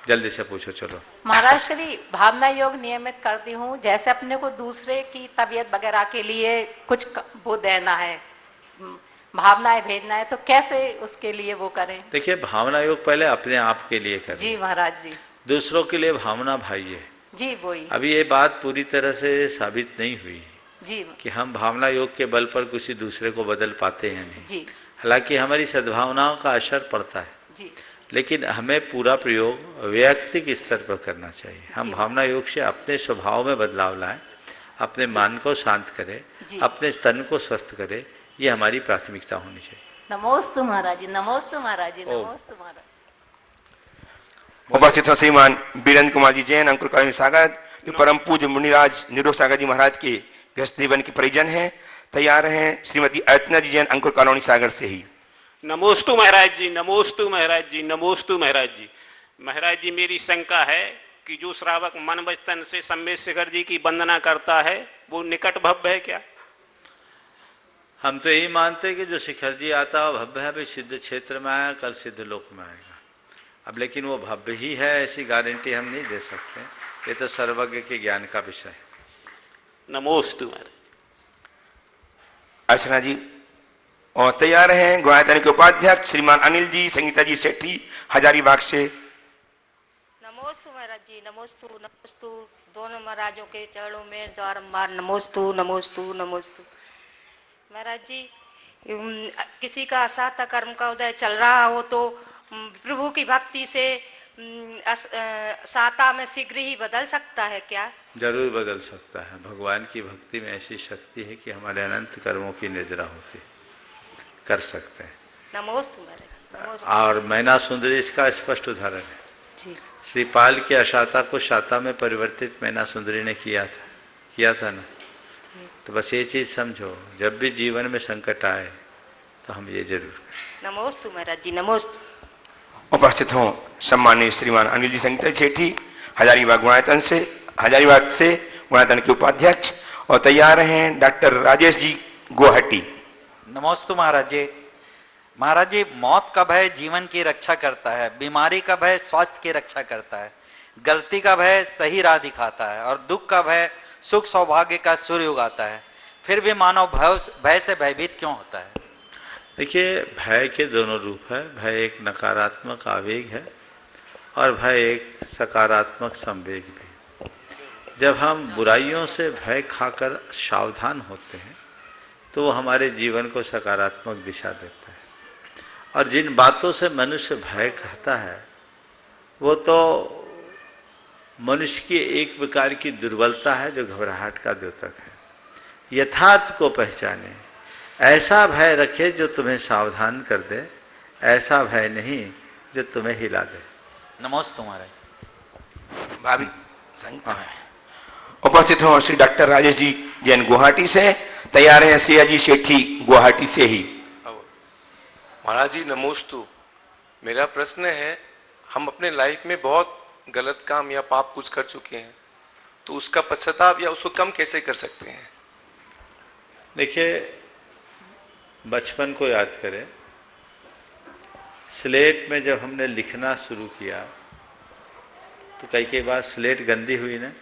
जल्दी से पूछो, चलो। महाराज श्री, भावना योग नियमित करती हूँ, जैसे अपने को दूसरे की तबीयत वगैरह के लिए कुछ वो देना है, भावनाएं भेजना है, तो कैसे उसके लिए वो करें? देखिए, भावना योग पहले अपने आप के लिए करें। जी महाराज जी। दूसरों के लिए भावना भाई है जी, वही। अभी ये बात पूरी तरह से साबित नहीं हुई जी कि हम भावना योग के बल पर किसी दूसरे को बदल पाते हैं नहीं। जी। हालांकि हमारी सद्भावनाओं का असर पड़ता है जी, लेकिन हमें पूरा प्रयोग वैयक्तिक स्तर पर करना चाहिए। हम भावना योग से अपने स्वभाव में बदलाव लाएं, अपने मन को शांत करें, अपने तन को स्वस्थ करें, ये हमारी प्राथमिकता होनी चाहिए। नमोस्तु महाराज जी, नमोस्तु महाराज जी, नमोस्तु महाराज। उपस्थित हो श्रीमान वीरेंद्र कुमार जी जैन अंकुर कॉलोनी सागर, जो परम पूज्य मुनिराज निरोग सागर जी महाराज के व्यस्त जीवन के परिजन हैं। तैयार हैं श्रीमती अर्चना जी जैन अंकुर कॉलोनी सागर से ही। नमोस्तु महाराज जी, नमोस्तु महाराज जी, नमोस्तु महाराज जी। महाराज जी, मेरी शंका है कि जो श्रावक मन वचन से सम्मेद शिखर जी की वंदना करता है वो निकट भव्य है क्या? हम तो यही मानते हैं कि जो शिखर जी आता है भव्य है, भी सिद्ध क्षेत्र में आया, कल सिद्ध लोक में आएगा। अब लेकिन वो भव्य ही है ऐसी गारंटी हम नहीं दे सकते, ये तो सर्वज्ञ के ज्ञान का विषय है। नमोस्तु महाराज। अर्चना जी, और तैयार हैं ग्वायतन के उपाध्यक्ष श्रीमान अनिल जी संगीता जी सेठी हजारीबाग से। नमोस्तु महाराज जी। जी नमोस्तु नमोस्तु। दोनों महाराजों के चरणों में बारम्बार नमोस्तु नमोस्तु नमोस्तु। महाराज जी, किसी का असाता कर्म का उदय चल रहा हो तो प्रभु की भक्ति से साता में शीघ्र ही बदल सकता है क्या? जरूर बदल सकता है। भगवान की भक्ति में ऐसी शक्ति है कि हमारे अनंत कर्मों की निद्रा होती, कर सकते हैं। नमोस्तु महाराज जी, नमोस्तु। और मैना सुंदरी इसका स्पष्ट उदाहरण है जी। श्रीपाल की अशाता को शाता में परिवर्तित मैना सुंदरी ने किया था ना। तो बस ये चीज समझो, जब भी जीवन में संकट आए तो हम ये जरूर करें। नमोस्तु महाराज जी, नमोस्तु। उपस्थित हों सम्मानीय श्रीमान अनिल जी संगीता सेठी हजारीबाग से गुणायतन के उपाध्यक्ष, और तैयार हैं डॉक्टर राजेश जी गुवाहाटी। नमोस्तु महाराज जी। महाराज जी, मौत का भय जीवन की रक्षा करता है, बीमारी का भय स्वास्थ्य की रक्षा करता है, गलती का भय सही राह दिखाता है, और दुख का भय सुख सौभाग्य का सूर्य उगाता है। फिर भी मानव भय से भयभीत क्यों होता है? देखिए, भय के दोनों रूप है। भय एक नकारात्मक आवेग है और भय एक सकारात्मक संवेग भी। जब हम बुराइयों से भय खाकर सावधान होते हैं तो वो हमारे जीवन को सकारात्मक दिशा देता है। और जिन बातों से मनुष्य भय करता है वो तो मनुष्य की एक प्रकार की दुर्बलता है जो घबराहट का द्योतक है। यथार्थ को पहचाने, ऐसा भय रखे जो तुम्हें सावधान कर दे, ऐसा भय नहीं जो तुम्हें हिला दे। नमोस्तु महाराज। भाभी उपस्थित हो श्री डॉक्टर राजेश जी जैन गुवाहाटी से, तैयार हैं सिया जी सेठी गुवाहाटी से ही। महाराज जी नमोस्तु। मेरा प्रश्न है, हम अपने लाइफ में बहुत गलत काम या पाप कुछ कर चुके हैं, तो उसका पश्चाताप या उसको कम कैसे कर सकते हैं? देखिए, बचपन को याद करें। स्लेट में जब हमने लिखना शुरू किया तो कई बार स्लेट गंदी हुई ना,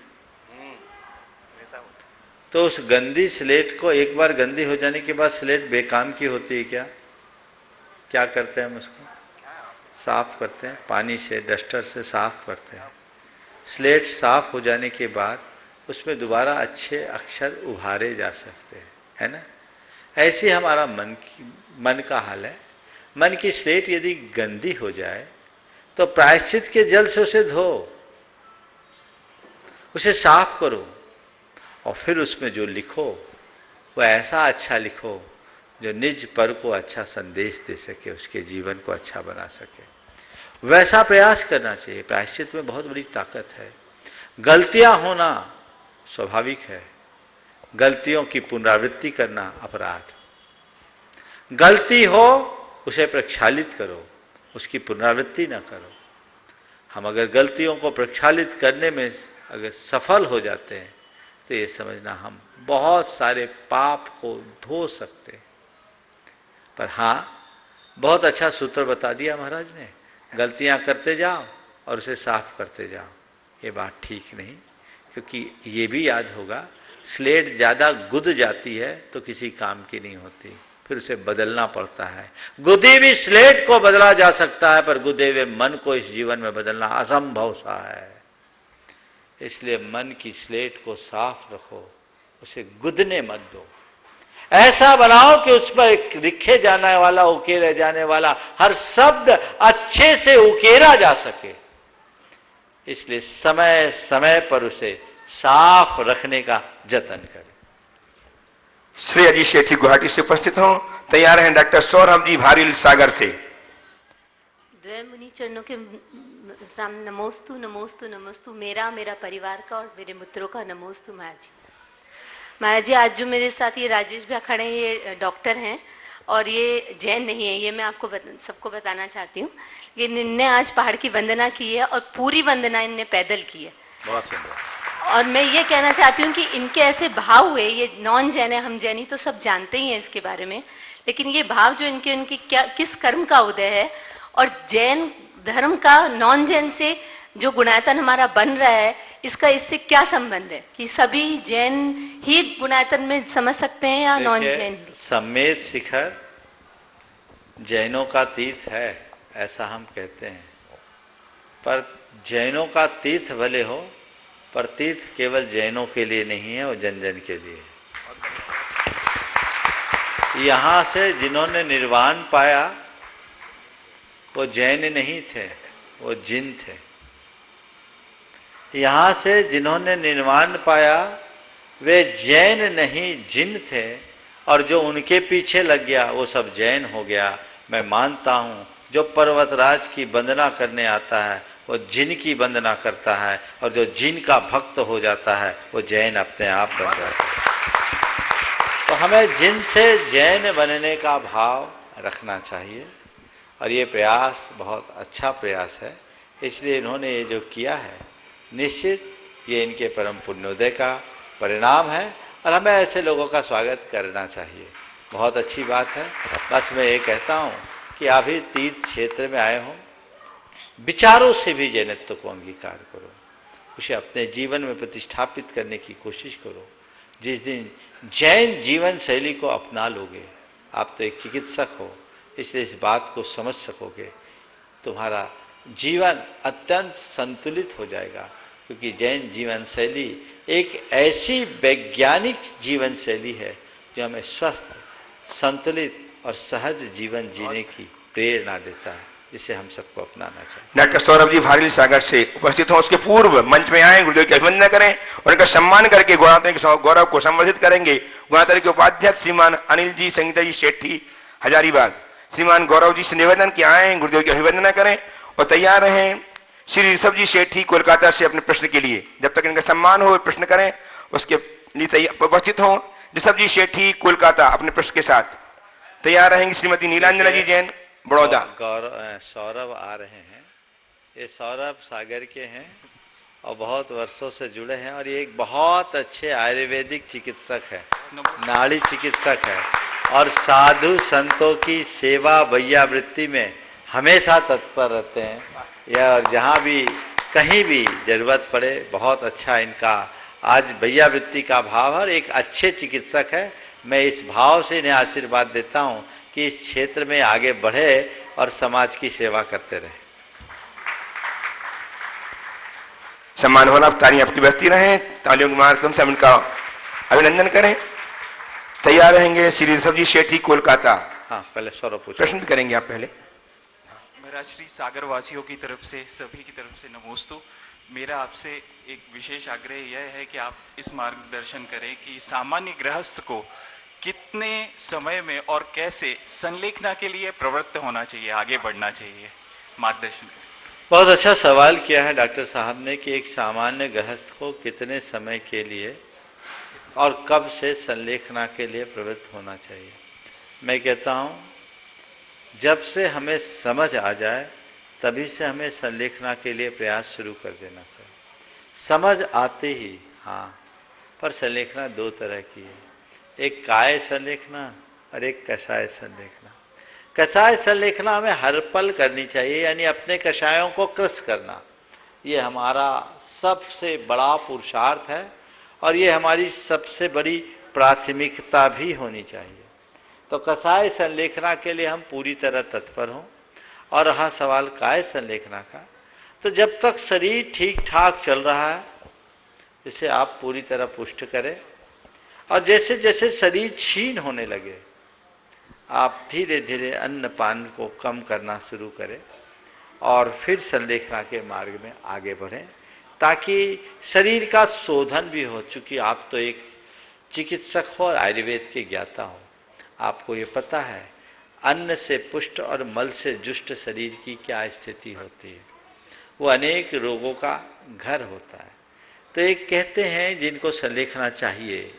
तो उस गंदी स्लेट को एक बार गंदी हो जाने के बाद स्लेट बेकाम की होती है क्या करते हैं हम उसको साफ करते हैं, पानी से डस्टर से साफ करते हैं। स्लेट साफ हो जाने के बाद उसमें दोबारा अच्छे अक्षर उभारे जा सकते हैं, है ना। ऐसे हमारा मन का हाल है। मन की स्लेट यदि गंदी हो जाए तो प्रायश्चित के जल से उसे धो, उसे साफ करो, और फिर उसमें जो लिखो वो ऐसा अच्छा लिखो जो निज पर को अच्छा संदेश दे सके, उसके जीवन को अच्छा बना सके। वैसा प्रयास करना चाहिए। प्रायश्चित में बहुत बड़ी ताकत है। गलतियां होना स्वाभाविक है, गलतियों की पुनरावृत्ति करना अपराध। गलती हो उसे प्रक्षालित करो, उसकी पुनरावृत्ति ना करो। हम अगर गलतियों को प्रक्षालित करने में अगर सफल हो जाते हैं तो ये समझना हम बहुत सारे पाप को धो सकते हैं। पर हाँ, बहुत अच्छा सूत्र बता दिया महाराज ने, गलतियां करते जाओ और उसे साफ करते जाओ। ये बात ठीक नहीं, क्योंकि ये भी याद होगा, स्लेट ज़्यादा गुद जाती है तो किसी काम की नहीं होती, फिर उसे बदलना पड़ता है। गुदी हुई स्लेट को बदला जा सकता है, पर गुदे हुए मन को इस जीवन में बदलना असंभव सा है। इसलिए मन की स्लेट को साफ रखो, उसे गुदने मत दो। ऐसा बनाओ कि उस पर लिखे जाने वाला, उकेरे जाने वाला हर शब्द अच्छे से उकेरा जा सके। इसलिए समय समय पर उसे साफ रखने का जतन करें। श्री अजीत सेठी गुवाहाटी से उपस्थित हों, तैयार हैं डॉक्टर सौरभ जी भारील सागर से। द्वय मुनि चरणों के सामने नमोस्तु नमोस्तु नमोस्तु। मेरा परिवार का और मेरे मित्रों का नमोस्तु महाराज जी। महाराज जी, आज जो मेरे साथ ये राजेश भैया खड़े हैं, ये डॉक्टर हैं और ये जैन नहीं है, ये मैं आपको सबको बताना चाहती हूँ। इनने आज पहाड़ की वंदना की है और पूरी वंदना इनने पैदल की है। बहुत सुंदर। और मैं ये कहना चाहती हूँ कि इनके ऐसे भाव हुए, ये नॉन जैन है, हम जैनी तो सब जानते ही हैं इसके बारे में, लेकिन ये भाव जो इनकी क्या किस कर्म का उदय है और जैन धर्म का नॉन जैन से जो गुणायतन हमारा बन रहा है, इसका इससे क्या संबंध है कि सभी जैन ही गुणायतन में समझ सकते हैं या नॉन जैन भी? सम्मेद शिखर जैनों का तीर्थ है ऐसा हम कहते हैं, पर जैनों का तीर्थ भले हो, पर तीर्थ केवल जैनों के लिए नहीं है, वो जन जन के लिए है। यहाँ से जिन्होंने निर्वाण पाया वो जैन नहीं थे, वो जिन थे। यहाँ से जिन्होंने निर्वाण पाया वे जैन नहीं जिन थे, और जो उनके पीछे लग गया वो सब जैन हो गया। मैं मानता हूँ जो पर्वतराज की वंदना करने आता है वो जिन की वंदना करता है, और जो जिन का भक्त हो जाता है वो जैन अपने आप बन जाता है। तो हमें जिन से जैन बनने का भाव रखना चाहिए, और ये प्रयास बहुत अच्छा प्रयास है। इसलिए इन्होंने ये जो किया है निश्चित ये इनके परम पुण्योदय का परिणाम है, और हमें ऐसे लोगों का स्वागत करना चाहिए। बहुत अच्छी बात है। बस मैं ये कहता हूँ कि आप ही तीर्थ क्षेत्र में आए हो, विचारों से भी जैनत्व को अंगीकार करो, उसे अपने जीवन में प्रतिष्ठापित करने की कोशिश करो। जिस दिन जैन जीवन शैली को अपना लोगे, आप तो एक चिकित्सक हो इसलिए इस बात को समझ सकोगे, तुम्हारा जीवन अत्यंत संतुलित हो जाएगा। क्योंकि जैन जीवन शैली एक ऐसी वैज्ञानिक जीवन शैली है जो हमें स्वस्थ, संतुलित और सहज जीवन जीने की प्रेरणा देता है, जिसे हम सबको अपनाना चाहिए। डॉक्टर सौरभ जी भारी सागर से उपस्थित हों, उसके पूर्व मंच में आए, गुरुदेव की अभिवंदना करें और उनका सम्मान करके गुणातरी के गौरव को संवर्धित करेंगे। गुणातरी के उपाध्यक्ष श्रीमान अनिल जी संगीता जी शेट्टी हजारीबाग, श्रीमान गौरव जी से निवेदन कि आए गुरुदेव की अभिवंदना करें और तैयार रहें श्री ऋषभ जी शेट्टी कोलकाता से अपने प्रश्न के लिए। जब तक इनका सम्मान हो प्रश्न करें, उसके लिए उपस्थित हों ऋषभ जी शेट्टी कोलकाता अपने प्रश्न के साथ तैयार रहेंगे। श्रीमती नीलांजना जी जैन बड़ौदा। सौरभ आ रहे हैं, ये सौरभ सागर के हैं और बहुत वर्षों से जुड़े हैं, और ये एक बहुत अच्छे आयुर्वेदिक चिकित्सक है, नाड़ी चिकित्सक है, और साधु संतों की सेवा वैयावृत्ति में हमेशा तत्पर रहते हैं। या और जहाँ भी कहीं भी जरूरत पड़े, बहुत अच्छा इनका आज वैयावृत्ति का भाव है और एक अच्छे चिकित्सक है। मैं इस भाव से इन्हें आशीर्वाद देता हूँ कि इस क्षेत्र में आगे बढ़े और समाज की सेवा करते रहे। सम्मान होना, तालियां आपकी बजती रहें, तालियों के माध्यम से हम इनका अभिनंदन करें। तैयार रहेंगे श्री ऋषभ जी शेट्टी कोलकाता। हाँ, पहले सौरभ पूछो। प्रश्न भी करेंगे आप पहले। महाराज श्री सागर वासियों की तरफ से, सभी की तरफ से नमोस्तु। मेरा आपसे एक विशेष आग्रह यह है कि आप इस मार्गदर्शन करें कि सामान्य गृहस्थ को कितने समय में और कैसे संलेखना के लिए प्रवृत्त होना चाहिए, आगे बढ़ना चाहिए, मार्गदर्शन करें। बहुत अच्छा सवाल किया है डॉक्टर साहब ने कि एक सामान्य गृहस्थ को कितने समय के लिए और कब से संलेखना के लिए प्रवृत्त होना चाहिए। मैं कहता हूँ जब से हमें समझ आ जाए तभी से हमें संलेखना के लिए प्रयास शुरू कर देना चाहिए। समझ आते ही हाँ, पर संलेखना दो तरह की है, एक काय संलेखना और एक कषाय संलेखना। कषाय संलेखना हमें हर पल करनी चाहिए, यानी अपने कषायों को कृश करना। ये हमारा सबसे बड़ा पुरुषार्थ है और ये हमारी सबसे बड़ी प्राथमिकता भी होनी चाहिए। तो कषाय संलेखना के लिए हम पूरी तरह तत्पर हों। और रहा सवाल काय संलेखना का, तो जब तक शरीर ठीक ठाक चल रहा है इसे आप पूरी तरह पुष्ट करें, और जैसे जैसे शरीर क्षीण होने लगे आप धीरे धीरे अन्न पान को कम करना शुरू करें और फिर संलेखना के मार्ग में आगे बढ़ें, ताकि शरीर का शोधन भी हो। चूँकि आप तो एक चिकित्सक हो और आयुर्वेद के ज्ञाता हो, आपको ये पता है अन्न से पुष्ट और मल से जुष्ट शरीर की क्या स्थिति होती है। वो अनेक रोगों का घर होता है। तो एक कहते हैं जिनको संलेखना चाहिए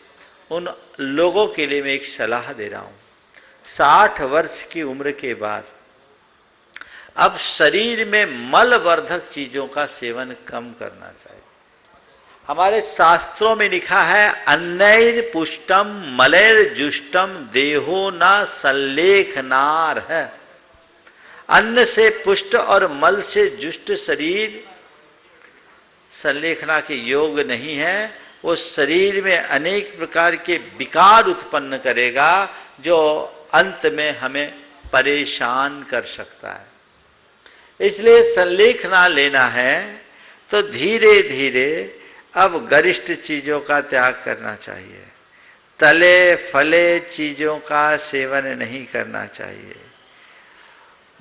उन लोगों के लिए मैं एक सलाह दे रहा हूँ। 60 वर्ष की उम्र के बाद अब शरीर में मलवर्धक चीज़ों का सेवन कम करना चाहिए। हमारे शास्त्रों में लिखा है अन्नैर पुष्टम मलैर जुष्टम देहो न संलेखनार है। अन्न से पुष्ट और मल से जुष्ट शरीर संलेखना के योग नहीं है। वो शरीर में अनेक प्रकार के विकार उत्पन्न करेगा जो अंत में हमें परेशान कर सकता है। इसलिए संलेखना लेना है तो धीरे धीरे अब गरिष्ठ चीजों का त्याग करना चाहिए, तले फले चीजों का सेवन नहीं करना चाहिए,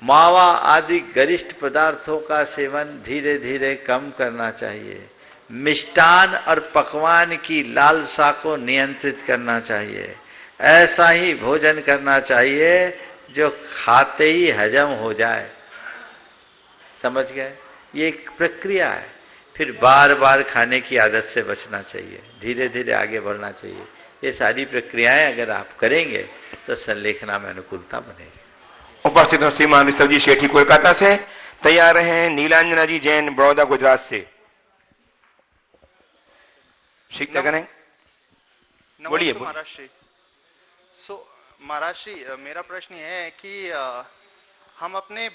मावा आदि गरिष्ठ पदार्थों का सेवन धीरे धीरे कम करना चाहिए, मिष्टान और पकवान की लालसा को नियंत्रित करना चाहिए, ऐसा ही भोजन करना चाहिए जो खाते ही हजम हो जाए। समझ गए? ये एक प्रक्रिया है। फिर बार बार खाने की आदत से बचना चाहिए, धीरे धीरे आगे बढ़ना चाहिए। ये सारी प्रक्रियाएं अगर आप करेंगे तो संलेखना में अनुकूलता बनेगी। उपस्थित हो श्रीमान ऋषभ जी शेठी कोलकाता से, तैयार हैं नीलांजना जी जैन बड़ौदा गुजरात से। शिक्षा करें, बोलिए। महाराज श्री। महाराज श्री, मेरा प्रश्न यह है कि हम अपने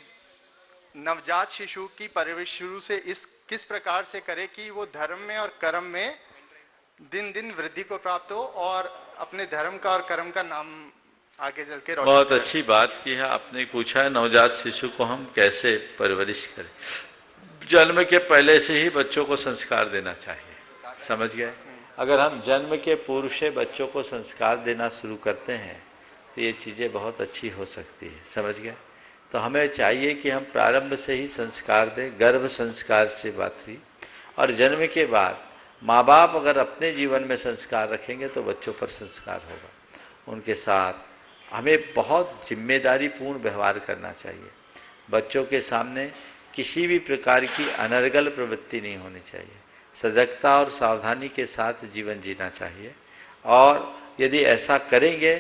नवजात शिशु की परवरिश शुरू से किस प्रकार से करें कि वो धर्म में और कर्म में दिन दिन वृद्धि को प्राप्त हो और अपने धर्म का और कर्म का नाम आगे चल के। बहुत अच्छी बात की है आपने पूछा है, नवजात शिशु को हम कैसे परवरिश करें। जन्म के पहले से ही बच्चों को संस्कार देना चाहिए। समझ गए? अगर हम जन्म के पूर्व से बच्चों को संस्कार देना शुरू करते हैं तो ये चीज़ें बहुत अच्छी हो सकती है। समझ गए? तो हमें चाहिए कि हम प्रारंभ से ही संस्कार दें। गर्भ संस्कार से बात हुई, और जन्म के बाद माँ बाप अगर अपने जीवन में संस्कार रखेंगे तो बच्चों पर संस्कार होगा। उनके साथ हमें बहुत जिम्मेदारीपूर्ण व्यवहार करना चाहिए। बच्चों के सामने किसी भी प्रकार की अनर्गल प्रवृत्ति नहीं होनी चाहिए। सजगता और सावधानी के साथ जीवन जीना चाहिए, और यदि ऐसा करेंगे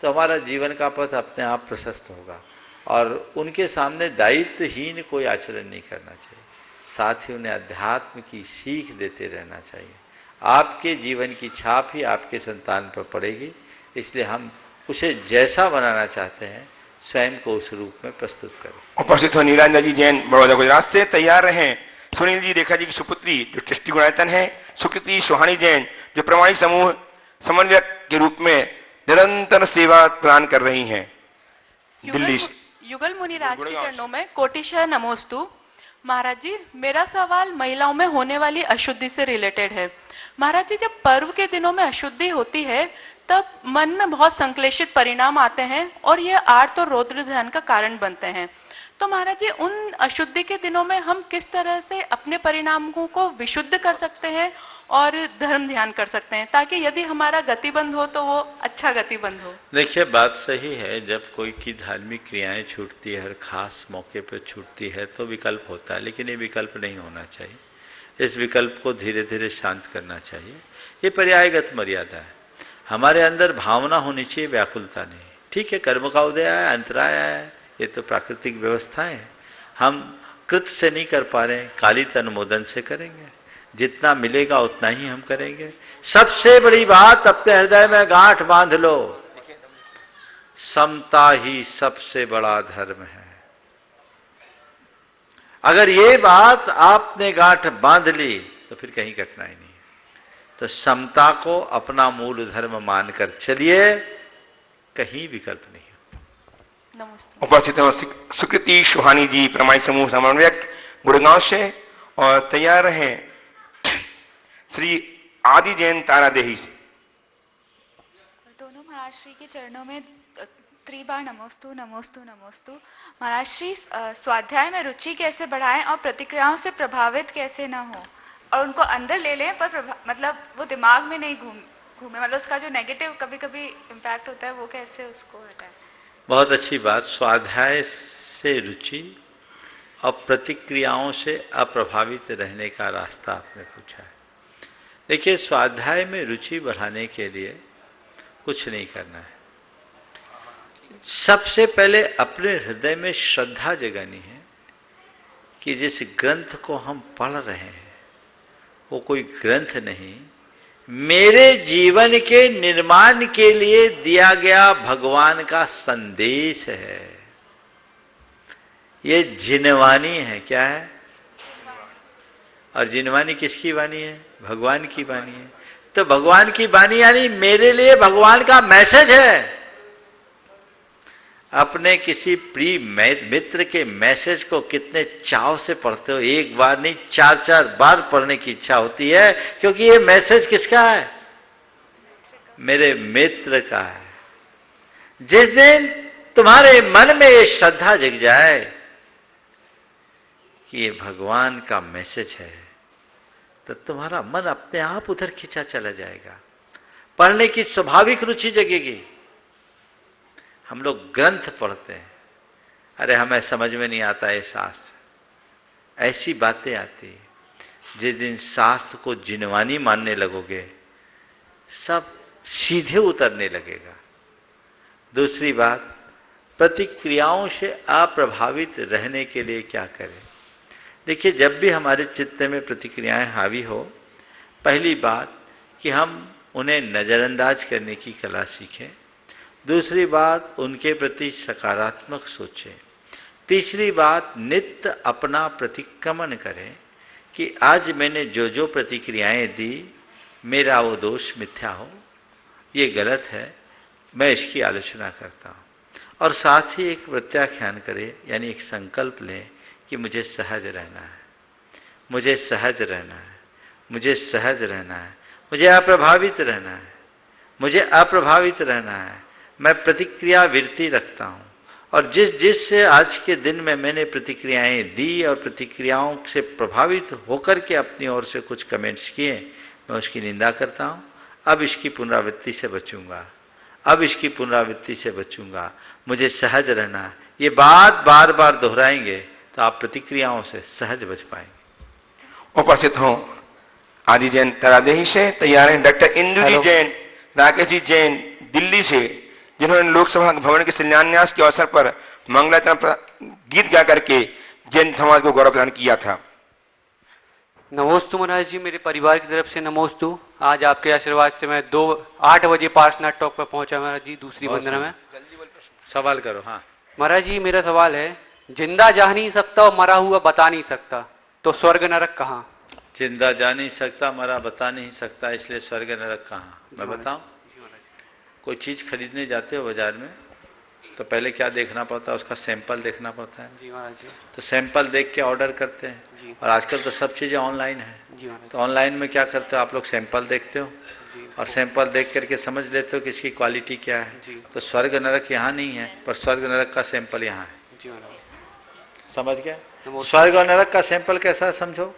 तो हमारा जीवन का पथ अपने आप प्रशस्त होगा। और उनके सामने दायित्वहीन कोई आचरण नहीं करना चाहिए, साथ ही उन्हें अध्यात्म की सीख देते रहना चाहिए। आपके जीवन की छाप ही आपके संतान पर पड़ेगी, इसलिए हम उसे जैसा बनाना चाहते हैं स्वयं को उस रूप में प्रस्तुत करें। उपस्थित हो नीलांजना जी जैन बड़ौदा गुजरात से, तैयार रहें सुनील जी रेखा जी की सुपुत्री जो ट्रस्टी गुणायतन है, सुकृति सोहानी जैन जो प्रमाणिक समूह समन्वयक के रूप में निरंतर सेवा प्रदान कर रही हैं दिल्ली से। युगल मुनि राज के चरणों में कोटिशः नमोस्तु। महाराज जी, मेरा सवाल महिलाओं में होने वाली अशुद्धि से रिलेटेड है। महाराज जी, जब पर्व के दिनों में अशुद्धि होती है तब मन में बहुत संक्लेशित परिणाम आते हैं और यह आर्त और रौद्र ध्यान का कारण बनते हैं। तो महाराज जी, उन अशुद्धि के दिनों में हम किस तरह से अपने परिणामों को विशुद्ध कर सकते हैं और धर्म ध्यान कर सकते हैं, ताकि यदि हमारा गतिबंध हो तो वो अच्छा गतिबंध हो? देखिए, बात सही है। जब कोई की धार्मिक क्रियाएं छूटती है, हर खास मौके पर छूटती है तो विकल्प होता है, लेकिन ये विकल्प नहीं होना चाहिए। इस विकल्प को धीरे धीरे शांत करना चाहिए। ये पर्यायगत मर्यादा है। हमारे अंदर भावना होनी चाहिए, व्याकुलता नहीं। ठीक है, कर्म का उदय है, अंतराय है, ये तो प्राकृतिक व्यवस्थाएं हैं। हम कृत से नहीं कर पा रहे, कालित अनुमोदन से करेंगे। जितना मिलेगा उतना ही हम करेंगे। सबसे बड़ी बात, अपने हृदय में गांठ बांध लो, समता ही सबसे बड़ा धर्म है। अगर ये बात आपने गांठ बांध ली तो फिर कहीं कठिनाई नहीं है। तो समता को अपना मूल धर्म मानकर चलिए, कहीं विकल्प नहीं। उपस्थित हो सुकृति सुहानी जी प्रमाणिक समूह समन्वयक गुड़गांव से, और तैयार हैं श्री आदि जैन तारादेही से। दोनों महाराज श्री के चरणों में त्रिबार नमोस्तु नमोस्तु नमोस्तु। महाराज श्री, स्वाध्याय में रुचि कैसे बढ़ाएं और प्रतिक्रियाओं से प्रभावित कैसे ना हो, और उनको अंदर ले लें पर मतलब वो दिमाग में नहीं घूमे, मतलब उसका जो नेगेटिव कभी कभी इम्पैक्ट होता है वो कैसे उसको हटाएं? बहुत अच्छी बात। स्वाध्याय से रुचि और प्रतिक्रियाओं से अप्रभावित रहने का रास्ता आपने पूछा है। देखिए, स्वाध्याय में रुचि बढ़ाने के लिए कुछ नहीं करना है। सबसे पहले अपने हृदय में श्रद्धा जगानी है कि जिस ग्रंथ को हम पढ़ रहे हैं वो कोई ग्रंथ नहीं, मेरे जीवन के निर्माण के लिए दिया गया भगवान का संदेश है। ये जिनवानी है। क्या है? और जिनवानी किसकी वाणी है? भगवान की वाणी है। तो भगवान की वाणी यानी मेरे लिए भगवान का मैसेज है। अपने किसी प्रिय मित्र के मैसेज को कितने चाव से पढ़ते हो? एक बार नहीं, 4-4 बार पढ़ने की इच्छा होती है, क्योंकि ये मैसेज किसका है? मेरे मित्र का है। जिस दिन तुम्हारे मन में ये श्रद्धा जग जाए कि ये भगवान का मैसेज है, तो तुम्हारा मन अपने आप उधर खिंचा चला जाएगा, पढ़ने की स्वाभाविक रुचि जगेगी। हम लोग ग्रंथ पढ़ते हैं, अरे हमें समझ में नहीं आता है शास्त्र, ऐसी बातें आती। जिस दिन शास्त्र को जिनवानी मानने लगोगे, सब सीधे उतरने लगेगा। दूसरी बात, प्रतिक्रियाओं से अप्रभावित रहने के लिए क्या करें? देखिए, जब भी हमारे चित्त में प्रतिक्रियाएं हावी हो, पहली बात कि हम उन्हें नज़रअंदाज करने की कला सीखें। दूसरी बात, उनके प्रति सकारात्मक सोचें। तीसरी बात, नित्य अपना प्रतिक्रमण करें कि आज मैंने जो जो प्रतिक्रियाएं दी, मेरा वो दोष मिथ्या हो, ये गलत है, मैं इसकी आलोचना करता हूँ। और साथ ही एक प्रत्याख्यान करें, यानी एक संकल्प लें कि मुझे सहज रहना है, मुझे सहज रहना है, मुझे सहज रहना है, मुझे अप्रभावित रहना है, मुझे अप्रभावित रहना है। मैं प्रतिक्रिया वृत्ति रखता हूँ, और जिस से आज के दिन में मैंने प्रतिक्रियाएं दी और प्रतिक्रियाओं से प्रभावित होकर के अपनी ओर से कुछ कमेंट्स किए, मैं उसकी निंदा करता हूँ। अब इसकी पुनरावृत्ति से बचूंगा, अब इसकी पुनरावृत्ति से बचूंगा, मुझे सहज रहना है। ये बात बार बार दोहराएंगे तो आप प्रतिक्रियाओं से सहज बच पाएंगे। उपस्थित हों आदि जैन तरादेही से तैयार हैं डॉक्टर इंदु जी जैन, राकेश जी जैन दिल्ली से, जिन्होंने लोकसभा भवन के शिलान्यास के अवसर पर मंगलाचरण गीत गा करके जैन समाज को गौरव प्रदान किया था। नमोस्तु महाराज जी, मेरे परिवार की तरफ से नमोस्तु। आज आपके आशीर्वाद से मैं 8 बजे पार्शनाथ टॉक पर पहुंचा महाराज जी, दूसरी वंदना में। सवाल करो। हाँ महाराज जी, मेरा सवाल है, जिंदा जा नहीं सकता और मरा हुआ बता नहीं सकता, तो स्वर्ग नरक कहाँ? जिंदा जा नहीं सकता, मरा बता नहीं सकता, इसलिए स्वर्ग नरक कहाँ? मैं बताऊं? कोई चीज खरीदने जाते हो बाजार में, तो पहले क्या देखना पड़ता है? उसका सैंपल देखना पड़ता है। जी महाराज जी। तो सैंपल देख के ऑर्डर करते हैं जी। और आजकल तो सब चीज़ें ऑनलाइन है जी। तो ऑनलाइन में क्या करते हो आप लोग? सैंपल देखते हो और सैंपल देख करके समझ लेते हो कि इसकी क्वालिटी क्या है जी। तो स्वर्ग नरक यहाँ नहीं है, पर स्वर्ग नरक का सैंपल यहाँ है जी। समझ गया? स्वर्ग और नरक का सैंपल कैसा समझो?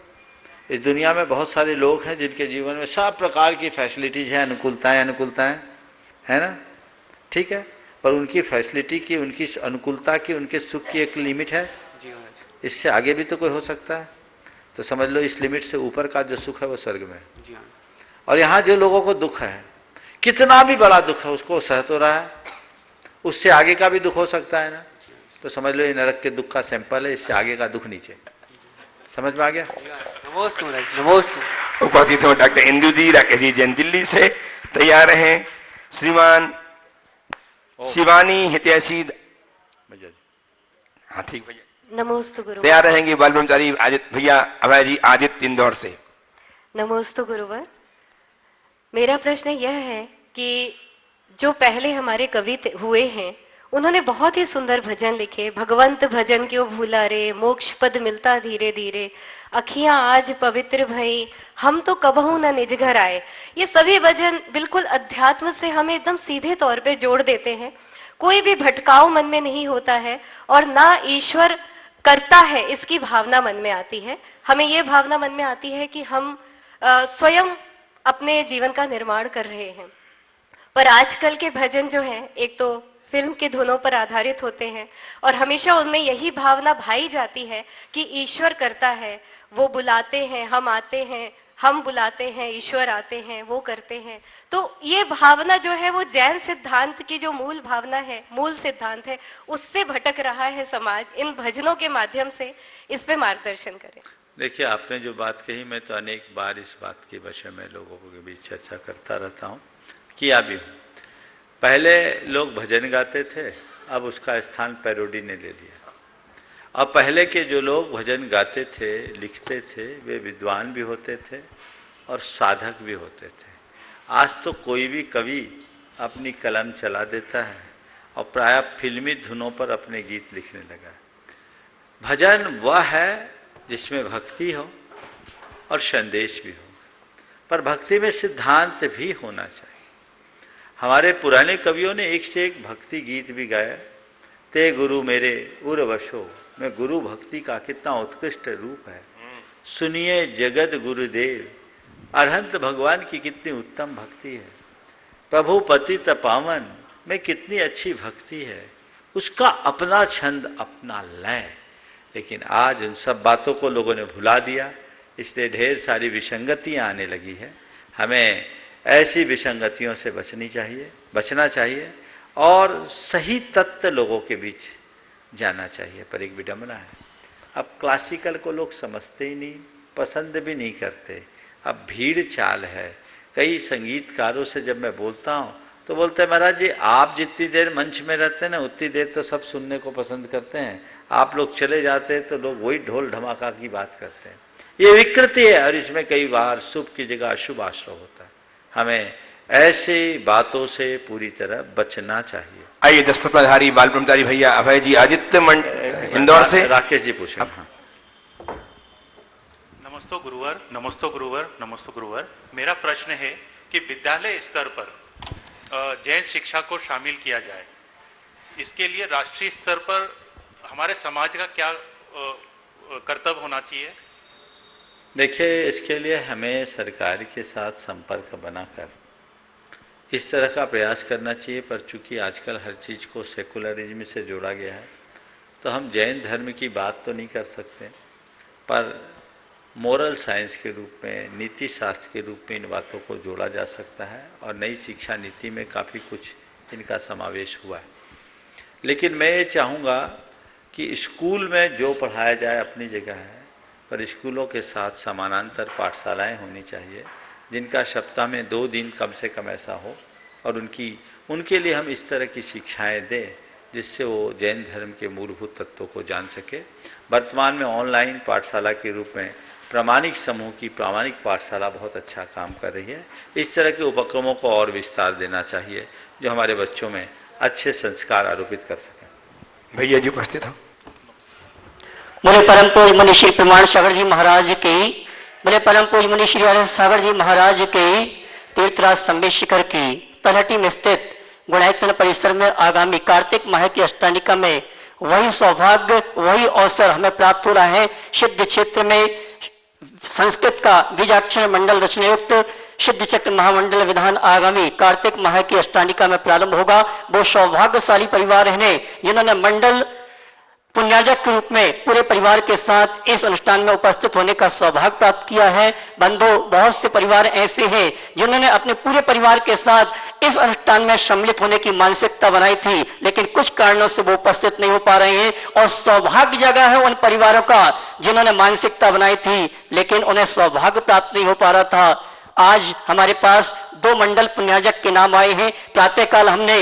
इस दुनिया में बहुत सारे लोग हैं जिनके जीवन में सब प्रकार की फैसिलिटीज हैं, अनुकूलताएं है ना, ठीक है, पर उनकी फैसिलिटी की, उनकी अनुकूलता की, उनके सुख की एक लिमिट है। इससे आगे भी तो कोई हो सकता है। तो समझ लो इस लिमिट से ऊपर का जो सुख है वो स्वर्ग में है। और यहाँ जो लोगों को दुख है, कितना भी बड़ा दुख है, उसको सह तो रहा है, उससे आगे का भी दुख हो सकता है ना। तो समझ लो ये नरक के दुख का सैंपल है, इससे आगे का दुख नीचे। समझ में आ गया? नमस्ते। उपस्थित हो डॉक्टर इंदु जी, राकेश जी जैन दिल्ली से तैयार हैं, श्रीमान शिवानी हितैषी। हाँ ठीक भैया। नमोस्तु गुरुवर। तैयार रहेंगे बाल ब्रह्मचारी आदित्य भैया, अभय जी आदित्य इंदौर से। नमोस्तु गुरुवर। मेरा प्रश्न यह है कि जो पहले हमारे कवि हुए हैं, उन्होंने बहुत ही सुंदर भजन लिखे। भगवंत भजन क्यों भूला रे, मोक्ष पद मिलता धीरे धीरे, अखियां आज पवित्र भई, हम तो कबहू न निज घर आए। ये सभी भजन बिल्कुल अध्यात्म से हमें एकदम सीधे तौर पे जोड़ देते हैं। कोई भी भटकाव मन में नहीं होता है और ना ईश्वर करता है इसकी भावना मन में आती है। हमें ये भावना मन में आती है कि हम स्वयं अपने जीवन का निर्माण कर रहे हैं। पर आजकल के भजन जो हैं, एक तो फिल्म के धुनों पर आधारित होते हैं और हमेशा उनमें यही भावना भाई जाती है कि ईश्वर करता है, वो बुलाते हैं, हम आते हैं, हम बुलाते हैं, ईश्वर आते हैं, वो करते हैं। तो ये भावना जो है वो जैन सिद्धांत की जो मूल भावना है, मूल सिद्धांत है, उससे भटक रहा है समाज। इन भजनों के माध्यम से इस पे मार्गदर्शन करें। देखिए, आपने जो बात कही, मैं तो अनेक बार इस बात के विषय में लोगों के बीच चर्चा करता रहता हूँ, किया भी हूँ। पहले लोग भजन गाते थे, अब उसका स्थान पैरोडी ने ले लिया। अब पहले के जो लोग भजन गाते थे, लिखते थे, वे विद्वान भी होते थे और साधक भी होते थे। आज तो कोई भी कवि अपनी कलम चला देता है और प्रायः फिल्मी धुनों पर अपने गीत लिखने लगा। भजन वह है जिसमें भक्ति हो और संदेश भी हो, पर भक्ति में सिद्धांत भी होना चाहिए। हमारे पुराने कवियों ने एक से एक भक्ति गीत भी गाया। ते गुरु मेरे उर्वशो में गुरु भक्ति का कितना उत्कृष्ट रूप है। सुनिए जगत गुरुदेव, अरहंत भगवान की कितनी उत्तम भक्ति है। प्रभु पतित पावन में कितनी अच्छी भक्ति है। उसका अपना छंद, अपना लय। लेकिन आज उन सब बातों को लोगों ने भुला दिया, इसलिए ढेर सारी विसंगतियां आने लगी है। हमें ऐसी विसंगतियों से बचना चाहिए और सही तत्व लोगों के बीच जाना चाहिए। पर एक विडंबना है, अब क्लासिकल को लोग समझते ही नहीं, पसंद भी नहीं करते। अब भीड़ चाल है। कई संगीतकारों से जब मैं बोलता हूँ तो बोलते हैं महाराज जी आप जितनी देर मंच में रहते हैं ना उतनी देर तो सब सुनने को पसंद करते हैं, आप लोग चले जाते हैं तो लोग वही ढोल धमाका की बात करते हैं। ये विकृति है और इसमें कई बार शुभ की जगह अशुभ आश्रय होता है। हमें ऐसी बातों से पूरी तरह बचना चाहिए। आइए 10 पदधारी बाल ब्रह्मचारी भैया अभय जी आदित्य इंदौर से। राकेश जी पूछे। हाँ। नमस्तो गुरुवर, नमस्तो गुरुवर, नमस्तो गुरुवर। मेरा प्रश्न है कि विद्यालय स्तर पर जैन शिक्षा को शामिल किया जाए, इसके लिए राष्ट्रीय स्तर पर हमारे समाज का क्या कर्तव्य होना चाहिए? देखिए, इसके लिए हमें सरकार के साथ संपर्क बनाकर इस तरह का प्रयास करना चाहिए। पर चूंकि आजकल हर चीज़ को सेकुलरिज्म से जोड़ा गया है तो हम जैन धर्म की बात तो नहीं कर सकते, पर मोरल साइंस के रूप में, नीति शास्त्र के रूप में इन बातों को जोड़ा जा सकता है और नई शिक्षा नीति में काफ़ी कुछ इनका समावेश हुआ है। लेकिन मैं ये चाहूँगा कि स्कूल में जो पढ़ाया जाए अपनी जगह है, पर स्कूलों के साथ समानांतर पाठशालाएं होनी चाहिए जिनका सप्ताह में 2 दिन कम से कम ऐसा हो और उनके लिए हम इस तरह की शिक्षाएं दें जिससे वो जैन धर्म के मूलभूत तत्वों को जान सके। वर्तमान में ऑनलाइन पाठशाला के रूप में प्रामाणिक समूह की प्रामाणिक पाठशाला बहुत अच्छा काम कर रही है। इस तरह के उपक्रमों को और विस्तार देना चाहिए जो हमारे बच्चों में अच्छे संस्कार आरोपित कर सकें। भैया जी उपस्थित हो। बोले परम पूज्य मुनि श्री प्रमाण सागर जी महाराज की, बोले परम पूज्य मुनि श्री आनंद सागर जी महाराज के तीर्थराज संवेद शिखर की तलहटी में स्थित गुणायतन परिसर में आगामी कार्तिक माह की अष्टानिका में वही सौभाग्य, वही अवसर हमें प्राप्त हो रहा है। सिद्ध क्षेत्र में संस्कृत का बीजाक्षर मंडल रचना युक्त सिद्ध चक्र महामंडल विधान आगामी कार्तिक माह की अष्टानिका में प्रारंभ होगा। वो सौभाग्यशाली परिवार हैं जिन्होंने मंडल पुण्याजक के रूप में पूरे परिवार के साथ इस अनुष्ठान में उपस्थित होने का सौभाग्य प्राप्त किया है। बंधु, बहुत से परिवार ऐसे हैं जिन्होंने अपने पूरे परिवार के साथ इस अनुष्ठान में सम्मिलित होने की मानसिकता बनाई थी, लेकिन कुछ कारणों से वो उपस्थित नहीं हो पा रहे हैं। और सौभाग्य जगह है उन परिवारों का जिन्होंने मानसिकता बनाई थी लेकिन उन्हें सौभाग्य प्राप्त नहीं हो पा रहा था। आज हमारे पास 2 मंडल पुण्याजक के नाम आए हैं। प्रातःकाल हमने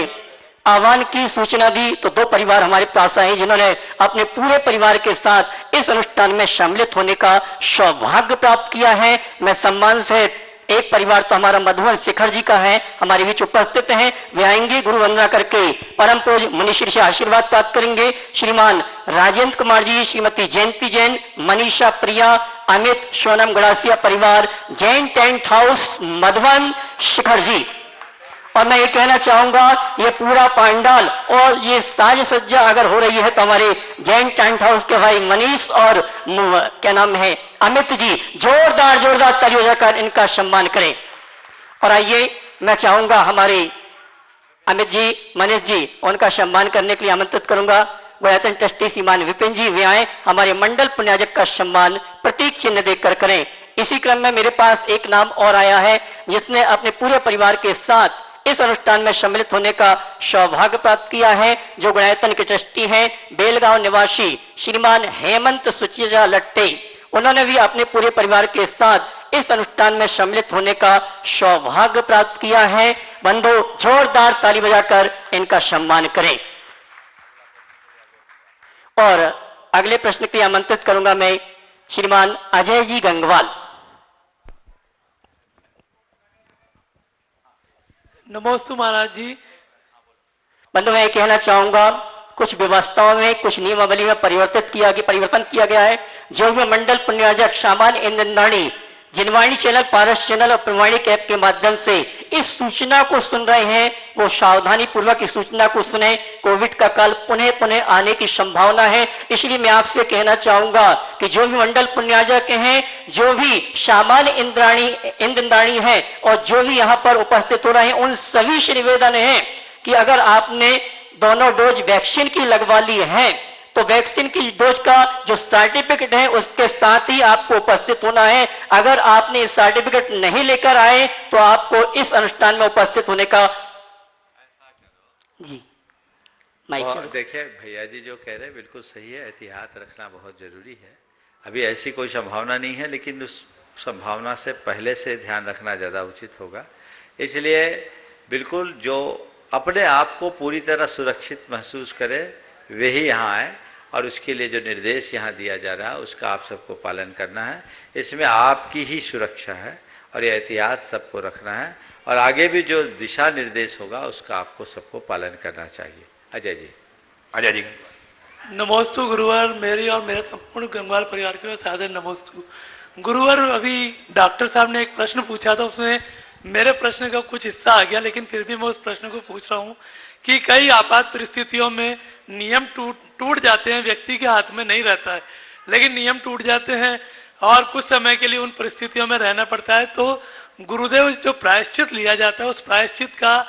आह्वान की सूचना दी तो 2 परिवार हमारे पास आए जिन्होंने अपने पूरे परिवार के साथ इस अनुष्ठान में शामिलित होने का सौभाग्य प्राप्त किया है। मैं सम्मान से एक परिवार तो हमारा मधुबन शिखर जी का है, हमारे बीच उपस्थित हैं। वे आएंगे, गुरु वंदना करके परम पूज्य मुनिश्री से आशीर्वाद प्राप्त करेंगे। श्रीमान राजेंद्र कुमार जी, श्रीमती जयंती जैन, मनीषा प्रिया, अमित, सोनम गड़ासिया परिवार, जैन टेंट हाउस मधुबन शिखर जी। और मैं ये कहना चाहूंगा, ये पूरा पंडाल और ये साज सज्जा अगर हो रही है तो हमारे जैन टेंट हाउस के भाई मनीष और क्या नाम है अमित जी जोरदार तालियों बजाकर इनका सम्मान करें। और आइए, मैं चाहूंगा हमारे अमित जी, मनीष जी, उनका सम्मान करने के लिए आमंत्रित करूंगा। गुणायतन ट्रस्टी श्रीमान विपिन जी वे आए, हमारे मंडल पुण्याजक का सम्मान प्रतीक चिन्ह देकर करें। इसी क्रम में मेरे पास एक नाम और आया है जिसने अपने पूरे परिवार के साथ इस अनुष्ठान में सम्मिलित होने का सौभाग्य प्राप्त किया है, जो गुणायतन के ट्रस्टी हैं, बेलगांव निवासी श्रीमान हेमंत सुचिजा लट्टे। उन्होंने भी अपने पूरे परिवार के साथ इस अनुष्ठान में सम्मिलित होने का सौभाग्य प्राप्त किया है। बंधु, जोरदार ताली बजाकर इनका सम्मान करें। और अगले प्रश्न के लिए आमंत्रित करूंगा मैं श्रीमान अजय जी गंगवाल। नमोस्तु महाराज जी। बंधु मैं कहना चाहूंगा कुछ व्यवस्थाओं में कुछ नियमावली में परिवर्तन किया गया है। जो भी मंडल पुण्यार्जक सामान्य इंद्राणी जिनवाणी चैनल, पारस चैनल और प्रमाणिक ऐप के माध्यम से इस सूचना को सुन रहे हैं वो सावधानी पूर्वक इस सूचना को सुने। कोविड का काल पुनः पुनः आने की संभावना है, इसलिए मैं आपसे कहना चाहूंगा कि जो भी मंडल पुण्यार्जक हैं, जो भी सामान्य इंद्राणी है और जो भी यहाँ पर उपस्थित हो रहे हैं, उन सभी से निवेदन है कि अगर आपने दोनों डोज वैक्सीन की लगवा ली है तो वैक्सीन की डोज का जो सर्टिफिकेट है उसके साथ ही आपको उपस्थित होना है। अगर आपने सर्टिफिकेट नहीं लेकर आए तो आपको इस अनुष्ठान में उपस्थित होने का जी देखिए भैया जी जो कह रहे हैं बिल्कुल सही है, एहतियात रखना बहुत जरूरी है। अभी ऐसी कोई संभावना नहीं है, लेकिन उस संभावना से पहले से ध्यान रखना ज़्यादा उचित होगा। इसलिए बिल्कुल जो अपने आप को पूरी तरह सुरक्षित महसूस करे वे ही यहाँ आए और उसके लिए जो निर्देश यहाँ दिया जा रहा है उसका आप सबको पालन करना है। इसमें आपकी ही सुरक्षा है और ये एहतियात सबको रखना है और आगे भी जो दिशा निर्देश होगा उसका आपको सबको पालन करना चाहिए। अजय जी। नमोस्तु गुरुवर, मेरी और मेरे संपूर्ण गंगवाल परिवार के सादर नमोस्तु। गुरुवर, अभी डॉक्टर साहब ने एक प्रश्न पूछा था, उसमें मेरे प्रश्न का कुछ हिस्सा आ गया, लेकिन फिर भी मैं उस प्रश्न को पूछ रहा हूँ कि कई आपात परिस्थितियों में नियम टूट जाते हैं, व्यक्ति के हाथ में नहीं रहता है, लेकिन नियम टूट जाते हैं और कुछ समय के लिए उन परिस्थितियों में रहना पड़ता है। तो गुरुदेव, जो प्रायश्चित लिया जाता है उस प्रायश्चित का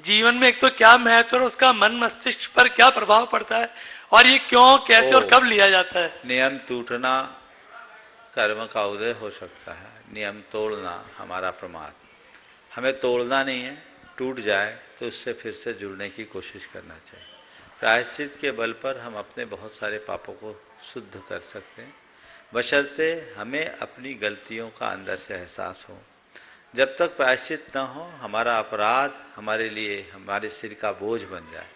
जीवन में एक तो क्या महत्व और उसका मन मस्तिष्क पर क्या प्रभाव पड़ता है और ये क्यों, कैसे और कब लिया जाता है? नियम टूटना कर्म का उदय हो सकता है, नियम तोड़ना हमारा प्रमाद। हमें तोड़ना नहीं है, टूट जाए तो उससे फिर से जुड़ने की कोशिश करना चाहिए। प्रायश्चित के बल पर हम अपने बहुत सारे पापों को शुद्ध कर सकते हैं, बशर्ते हमें अपनी गलतियों का अंदर से एहसास हो। जब तक प्रायश्चित न हो हमारा अपराध हमारे लिए हमारे सिर का बोझ बन जाए